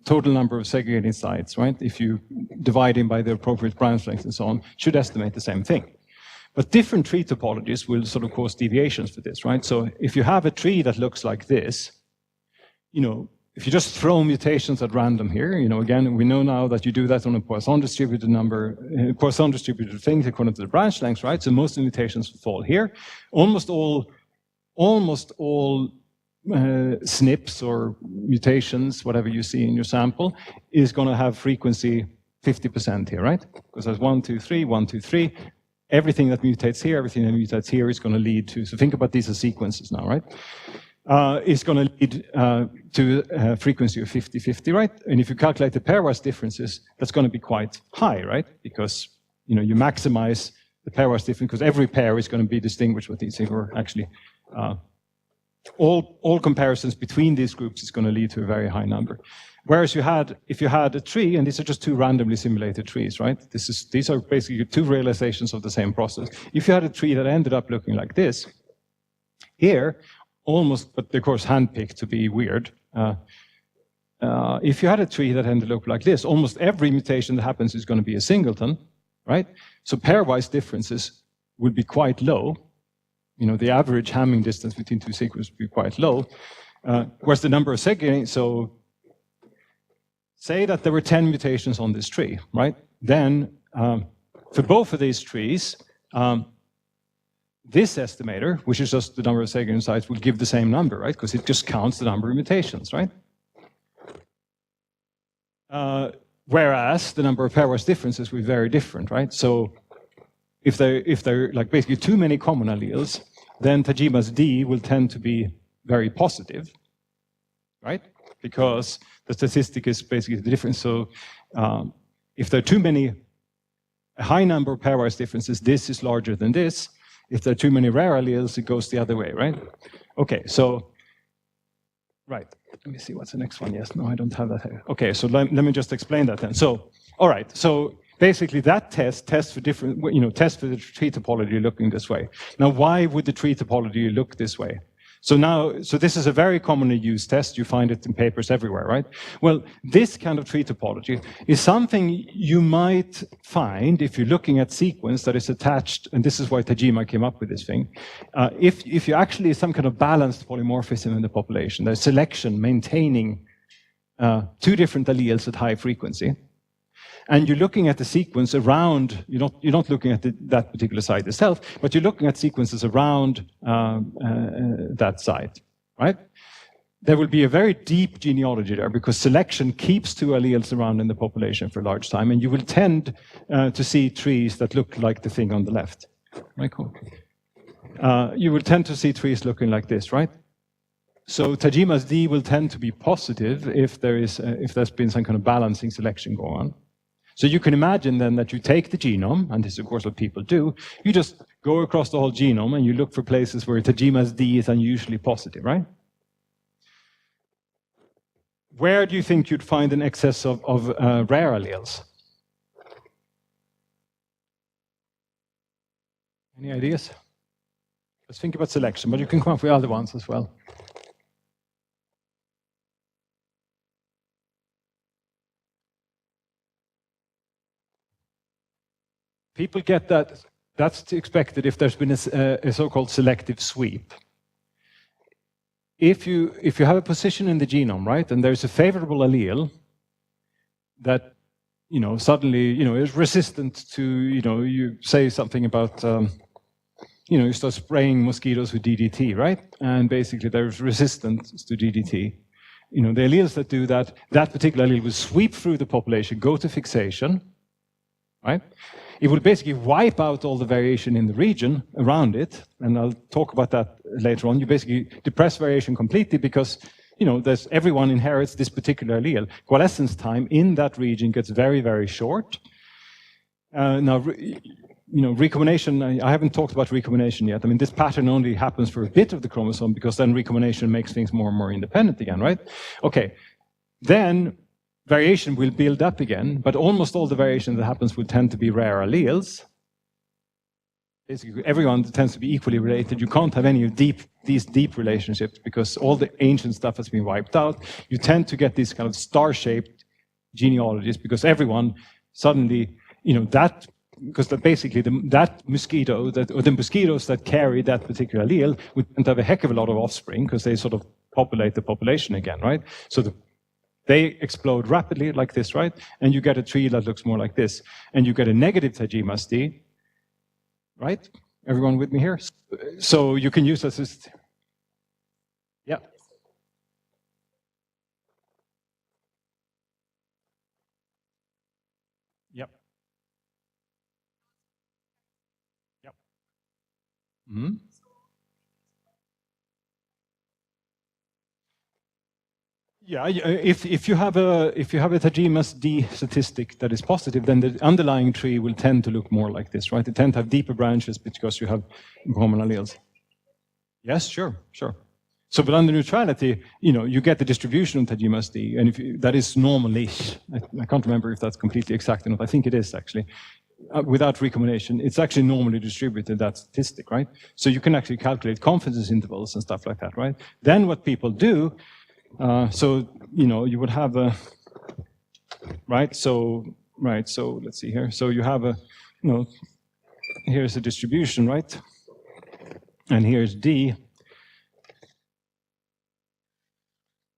total number of segregating sites, right? If you divide in by the appropriate branch length and so on, should estimate the same thing. But different tree topologies will sort of cause deviations for this, right? So if you have a tree that looks like this, if you just throw mutations at random here, again, we know now that you do that on a Poisson distributed Poisson distributed thing according to the branch lengths, right? So most of the mutations fall here. Almost all SNPs or mutations, whatever you see in your sample, is going to have frequency 50% here, right? Because there's 1, 2, 3, 1, 2, 3. Everything that mutates here, everything that mutates here is going to lead to, so think about these as sequences now, right? is going to lead to a frequency of 50-50, right? And if you calculate the pairwise differences, that's going to be quite high, right? Because you maximize the pairwise difference, because every pair is going to be distinguished with these things, or actually all comparisons between these groups is going to lead to a very high number. Whereas if you had a tree, and these are just two randomly simulated trees, right? These are basically two realizations of the same process. If you had a tree that ended up looking like this, here, almost, but of course handpicked to be weird, if you had a tree that ended up like this, almost every mutation that happens is going to be a singleton, right? So pairwise differences would be quite low. The average Hamming distance between two sequences would be quite low. Whereas the number of segregating, so say that there were 10 mutations on this tree, right? Then for both of these trees, this estimator, which is just the number of segregating sites, will give the same number, right? Because it just counts the number of mutations, right? Whereas the number of pairwise differences will be very different, right? So if they're like basically too many common alleles, then Tajima's D will tend to be very positive, right? Because the statistic is basically the difference. So if there are too many, a high number of pairwise differences, this is larger than this. If there are too many rare alleles, it goes the other way, right? Okay, so, right. Let me see, what's the next one? Yes, no, I don't have that here. Okay, so let me just explain that then. So, all right, so basically that tests for different, test for the tree topology looking this way. Now, why would the tree topology look this way? So this is a very commonly used test. You find it in papers everywhere, right? Well, this kind of tree topology is something you might find if you're looking at sequence that is attached, and this is why Tajima came up with this thing. If you actually some kind of balanced polymorphism in the population, there's selection maintaining two different alleles at high frequency, and you're looking at the sequence around, you're not looking at that particular site itself, but you're looking at sequences around that site, right? There will be a very deep genealogy there because selection keeps two alleles around in the population for a large time, and you will tend to see trees that look like the thing on the left. Right, cool. You will tend to see trees looking like this, right? So Tajima's D will tend to be positive if there's been some kind of balancing selection going on. So you can imagine then that you take the genome, and this is of course what people do, you just go across the whole genome and you look for places where Tajima's D is unusually positive, right? Where do you think you'd find an excess of rare alleles? Any ideas? Let's think about selection, but you can come up with other ones as well. People get that, that's expected if there's been a so-called selective sweep. If you have a position in the genome, right, and there's a favorable allele that, suddenly, is resistant to, you say something about, you start spraying mosquitoes with DDT, right? And basically there's resistance to DDT. The alleles that do that, that particular allele will sweep through the population, go to fixation, right? It will basically wipe out all the variation in the region around it, and I'll talk about that later on. You basically depress variation completely because, everyone inherits this particular allele. Coalescence time in that region gets very, very short. Now, recombination, I haven't talked about recombination yet. I mean, this pattern only happens for a bit of the chromosome because then recombination makes things more and more independent again, right? Okay, then variation will build up again, but almost all the variation that happens will tend to be rare alleles. Basically, everyone tends to be equally related. You can't have any of these deep relationships because all the ancient stuff has been wiped out. You tend to get these kind of star-shaped genealogies because everyone suddenly, because basically that mosquito, or the mosquitoes that carry that particular allele would tend to have a heck of a lot of offspring because they sort of populate the population again, right? So they explode rapidly like this, right? And you get a tree that looks more like this. And you get a negative Tajima's D, right? Everyone with me here? So you can use this as, yeah. Yep. Yep. Mm-hmm. Yeah, if you have a Tajima's D statistic that is positive, then the underlying tree will tend to look more like this, right? It tend to have deeper branches because you have common alleles. Yes, sure. So, but under neutrality, you get the distribution of Tajima's D, and that is normal-ish. I can't remember if that's completely exact or not. I think it is actually. Without recombination, it's actually normally distributed, that statistic, right? So you can actually calculate confidence intervals and stuff like that, right? Then what people do, you would have a, right? So let's see here. So you have a, here's a distribution, right? And here's D.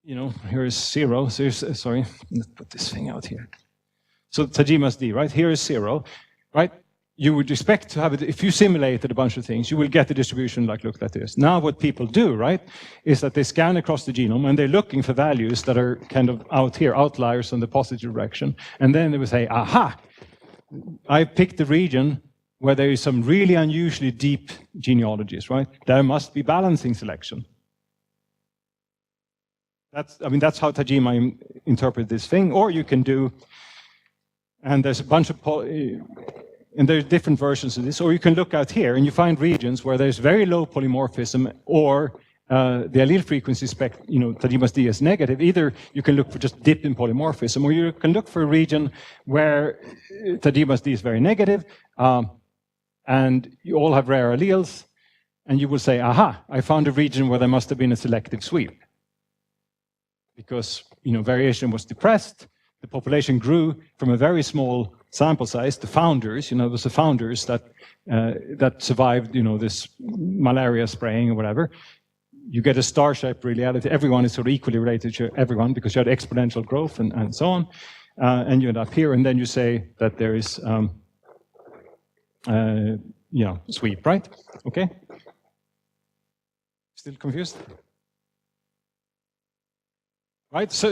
Here is 0. So sorry, let's put this thing out here. So Tajima's D, right? Here is 0, right? You would expect to have it, if you simulated a bunch of things, you will get the distribution like this. Now what people do, right, is that they scan across the genome and they're looking for values that are kind of out here, outliers on the positive direction. And then they will say, aha, I picked the region where there is some really unusually deep genealogies, right? There must be balancing selection. That's how Tajima interprets this thing. Or you can do, and there's a bunch of, and there's different versions of this, or you can look out here and you find regions where there's very low polymorphism or the allele frequency Tajima's D is negative. Either you can look for just dip in polymorphism, or you can look for a region where Tajima's D is very negative, and you all have rare alleles, and you will say, aha, I found a region where there must have been a selective sweep. Because variation was depressed, the population grew from a very small sample size. The founders, it was the founders that survived, this malaria spraying or whatever. You get a star-shaped reality. Everyone is sort of equally related to everyone because you had exponential growth and so on. And you end up here, and then you say that there is, sweep, right? Okay. Still confused? Right, so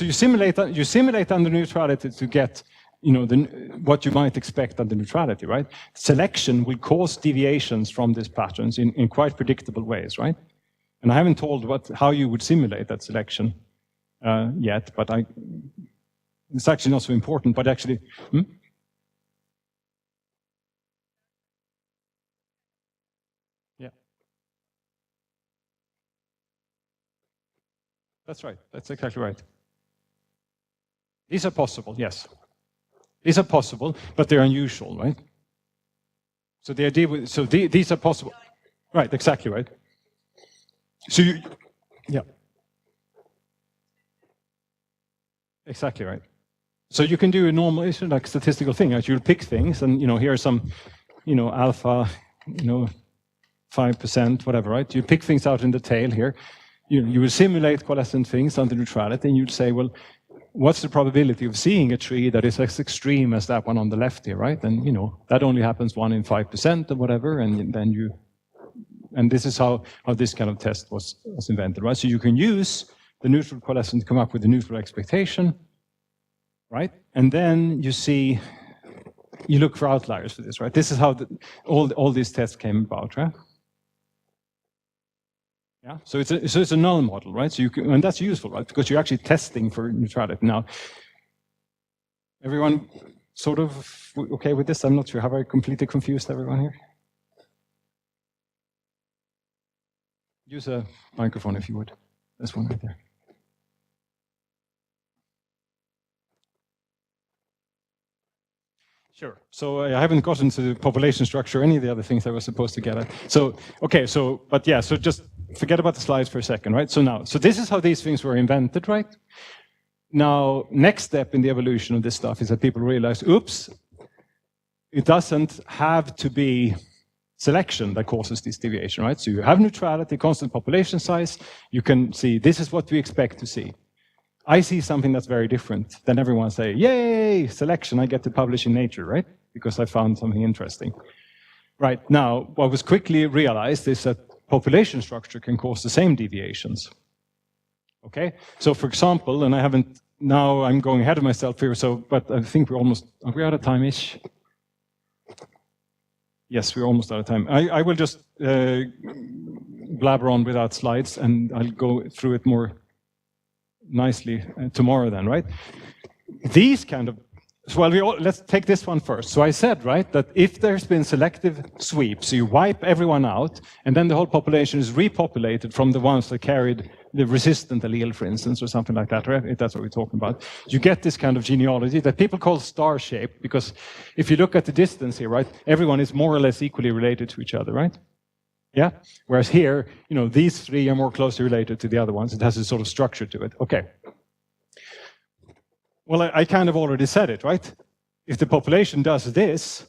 you simulate under neutrality to get, what you might expect under neutrality, right? Selection will cause deviations from these patterns in quite predictable ways, right? And I haven't told how you would simulate that selection yet, but it's actually not so important. But actually, yeah. That's right. That's exactly right. These are possible, yes. These are possible, but they're unusual, right? So the idea with, these are possible. Right, exactly right. So yeah. Exactly right. So you can do a normal, it's like statistical thing. Like you'll pick things, and here are some, alpha, 5%, whatever, right? You pick things out in the tail here. You will simulate coalescent things under neutrality, and you'd say, well, what's the probability of seeing a tree that is as extreme as that one on the left here, right? And that only happens 1 in 5% or whatever, and then and this is how this kind of test was invented, right? So you can use the neutral coalescent to come up with a neutral expectation, right? And then you look for outliers for this, right? This is how all these tests came about, right? Yeah, so it's a null model, right? So and that's useful, right? Because you're actually testing for neutrality. Now, everyone sort of okay with this? I'm not sure. Have I completely confused everyone here? Use a microphone if you would. This one right there. Sure. So I haven't gotten to the population structure, any of the other things I was supposed to get at. So, okay, but yeah, so just forget about the slides for a second, right? So this is how these things were invented, right? Now, next step in the evolution of this stuff is that people realize, oops, it doesn't have to be selection that causes this deviation, right? So you have neutrality, constant population size, you can see this is what we expect to see. I see something that's very different. Then everyone say, yay, selection, I get to publish in Nature, right? Because I found something interesting. Right, now, what was quickly realized is that population structure can cause the same deviations. Okay, so for example, and now I'm going ahead of myself here, but I think are we out of time-ish? Yes, we're almost out of time. I will just blabber on without slides, and I'll go through it more nicely tomorrow then, right? These kind of, well, let's take this one first. So I said, right, that if there's been selective sweeps, so you wipe everyone out, and then the whole population is repopulated from the ones that carried the resistant allele, for instance, or something like that, right? If that's what we're talking about. You get this kind of genealogy that people call star-shaped, because if you look at the distance here, right, everyone is more or less equally related to each other, right? Yeah? Whereas here, you know, these three are more closely related to the other ones. It has a sort of structure to it. Okay. Well, I kind of already said it, right? If the population does this,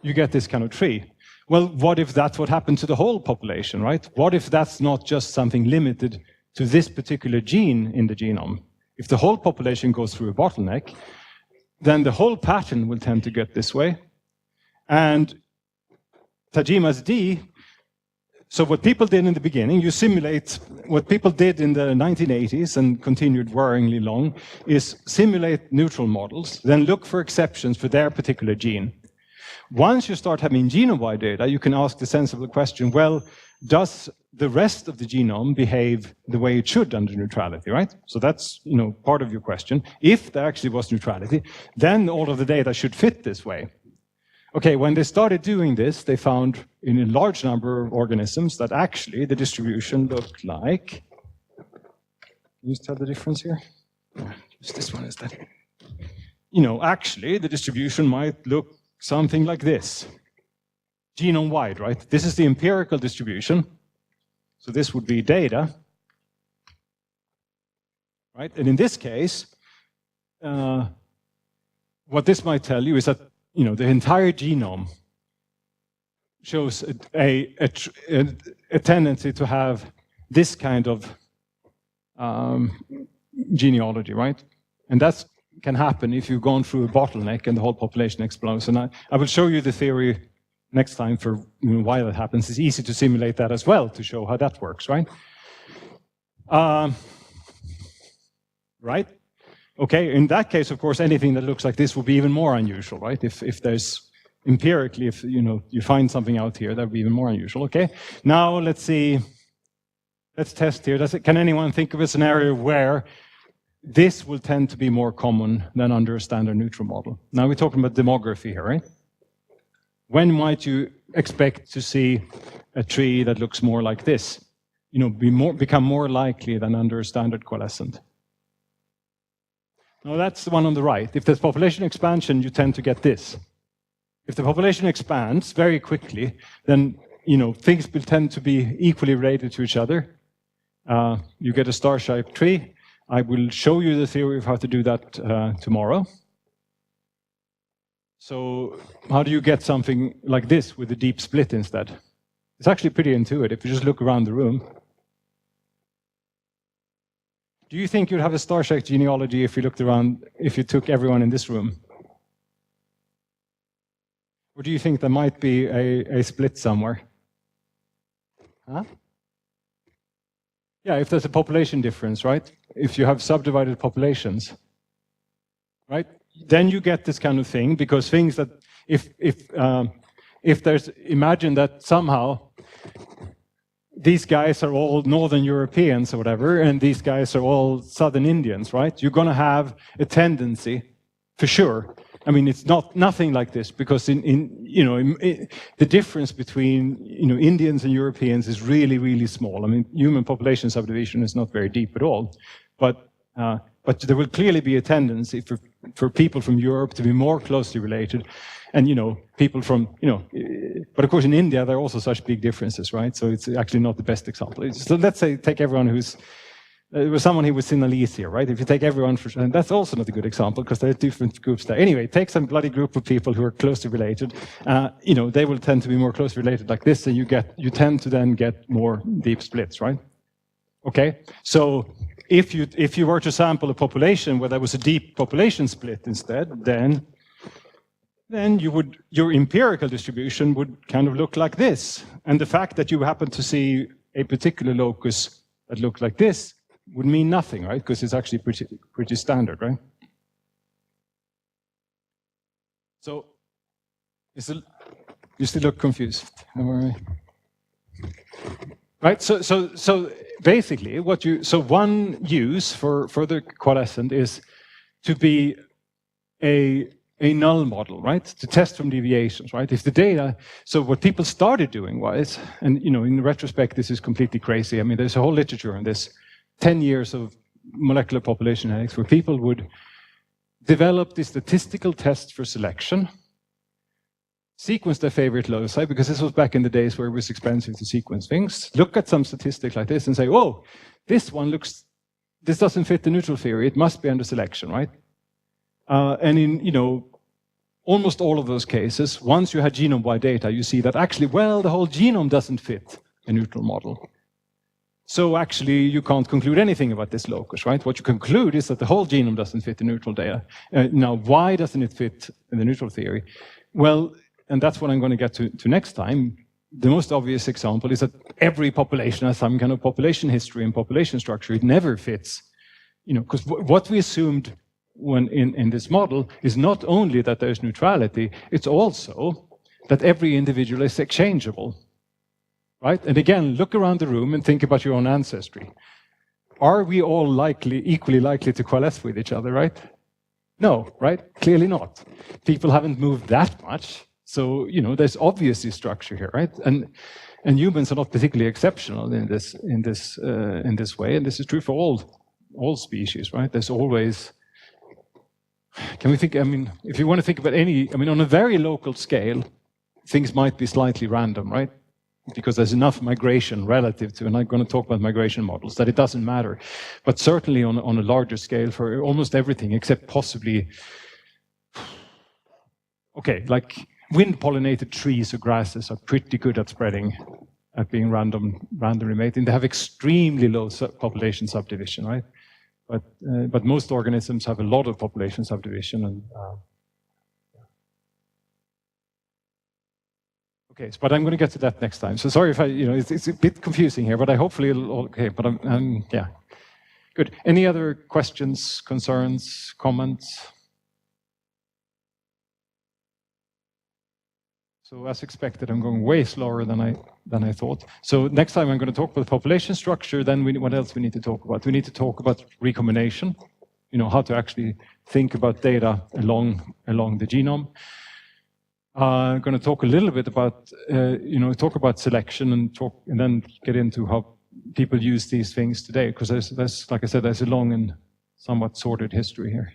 you get this kind of tree. Well, what if that's what happened to the whole population, right? What if that's not just something limited to this particular gene in the genome? If the whole population goes through a bottleneck, then the whole pattern will tend to get this way. And Tajima's D, so what people did in the beginning, you simulate, what people did in the 1980s and continued worryingly long, is simulate neutral models, then look for exceptions for their particular gene. Once you start having genome-wide data, you can ask the sensible question, well, does the rest of the genome behave the way it should under neutrality, right? So that's, you know, part of your question. If there actually was neutrality, then all of the data should fit this way. Okay, when they started doing this, they found in a large number of organisms that actually the distribution looked like, can you tell the difference here? Just this one instead. You know, actually the distribution might look something like this. Genome-wide, right? This is the empirical distribution. So this would be data, right? And in this case, what this might tell you is that, you know, the entire genome shows a tendency to have this kind of genealogy, right? And that can happen if you've gone through a bottleneck and the whole population explodes. And I will show you the theory next time for, you know, why that happens. It's easy to simulate that as well to show how that works, right? Right? Okay, in that case, of course, anything that looks like this will be even more unusual, right? If there's empirically, if you know you find something out here, that would be even more unusual. Okay, now let's see. Let's test here. Can anyone think of a scenario where this will tend to be more common than under a standard neutral model? Now we're talking about demography here, right? When might you expect to see a tree that looks more like this? You know, become more likely than under a standard coalescent. Now that's the one on the right. If there's population expansion, you tend to get this. If the population expands very quickly, then, you know, things will tend to be equally related to each other. You get a star-shaped tree. I will show you the theory of how to do that tomorrow. So how do you get something like this with a deep split instead? It's actually pretty intuitive. You just look around the room. Do you think you'd have a star-shaped genealogy if you looked around, if you took everyone in this room? Or do you think there might be a split somewhere? Huh? Yeah, if there's a population difference, right? If you have subdivided populations, right? Then you get this kind of thing, because things that, if there's, imagine that somehow these guys are all Northern Europeans or whatever, and these guys are all Southern Indians, right? You're going to have a tendency, for sure. I mean, it's nothing like this, because the difference between, you know, Indians and Europeans is really, really small. I mean, human population subdivision is not very deep at all, but there will clearly be a tendency for people from Europe to be more closely related, and, you know, people from, you know, but of course in India there are also such big differences, right? So it's actually not the best example. So let's say take everyone who's, there was someone who was Sinhalese here, right? If you take everyone, and that's also not a good example because there are different groups there. Anyway, take some bloody group of people who are closely related. You know, they will tend to be more closely related like this, and you tend to then get more deep splits, right? Okay, so if you were to sample a population where there was a deep population split instead, then your empirical distribution would kind of look like this. And the fact that you happen to see a particular locus that looked like this would mean nothing, right? Because it's actually pretty standard, right? So you still look confused. Am I right? Right, so basically one use for the coalescent is to be a null model, right? To test from deviations, right? If the data, so what people started doing was, and in retrospect, this is completely crazy. I mean, there's a whole literature on this, 10 years of molecular population genetics, where people would develop the statistical test for selection, sequence their favorite loci, because this was back in the days where it was expensive to sequence things, look at some statistic like this and say, oh, this doesn't fit the neutral theory, it must be under selection, right? And in, almost all of those cases, once you had genome-wide data, you see that actually, well, the whole genome doesn't fit a neutral model. So actually, you can't conclude anything about this locus, right? What you conclude is that the whole genome doesn't fit the neutral data. Now, why doesn't it fit in the neutral theory? Well, and that's what I'm going to get to next time. The most obvious example is that every population has some kind of population history and population structure. It never fits, because what we assumed when in this model is not only that there's neutrality, it's also that every individual is exchangeable, right? And again, look around the room and think about your own ancestry. Are we all equally likely to coalesce with each other, right? No, right? Clearly not. People haven't moved that much. So, there's obviously structure here, right? And humans are not particularly exceptional in this way, and this is true for all species, right? There's always, can we think, if you want to think about on a very local scale, things might be slightly random, right? Because there's enough migration relative to, and I'm going to talk about migration models, that it doesn't matter. But certainly on a larger scale for almost everything, except possibly, okay, like wind-pollinated trees or grasses are pretty good at spreading, at being randomly mating. They have extremely low population subdivision, right? But most organisms have a lot of population subdivision. And okay, but I'm going to get to that next time. So sorry if it's a bit confusing here, but hopefully it'll all okay. But yeah, good. Any other questions, concerns, comments? So as expected, I'm going way slower than I thought. So next time I'm going to talk about population structure. Then what else we need to talk about? We need to talk about recombination. How to actually think about data along the genome. I'm going to talk a little bit about talk about selection and then get into how people use these things today. Because there's like I said, there's a long and somewhat sordid history here.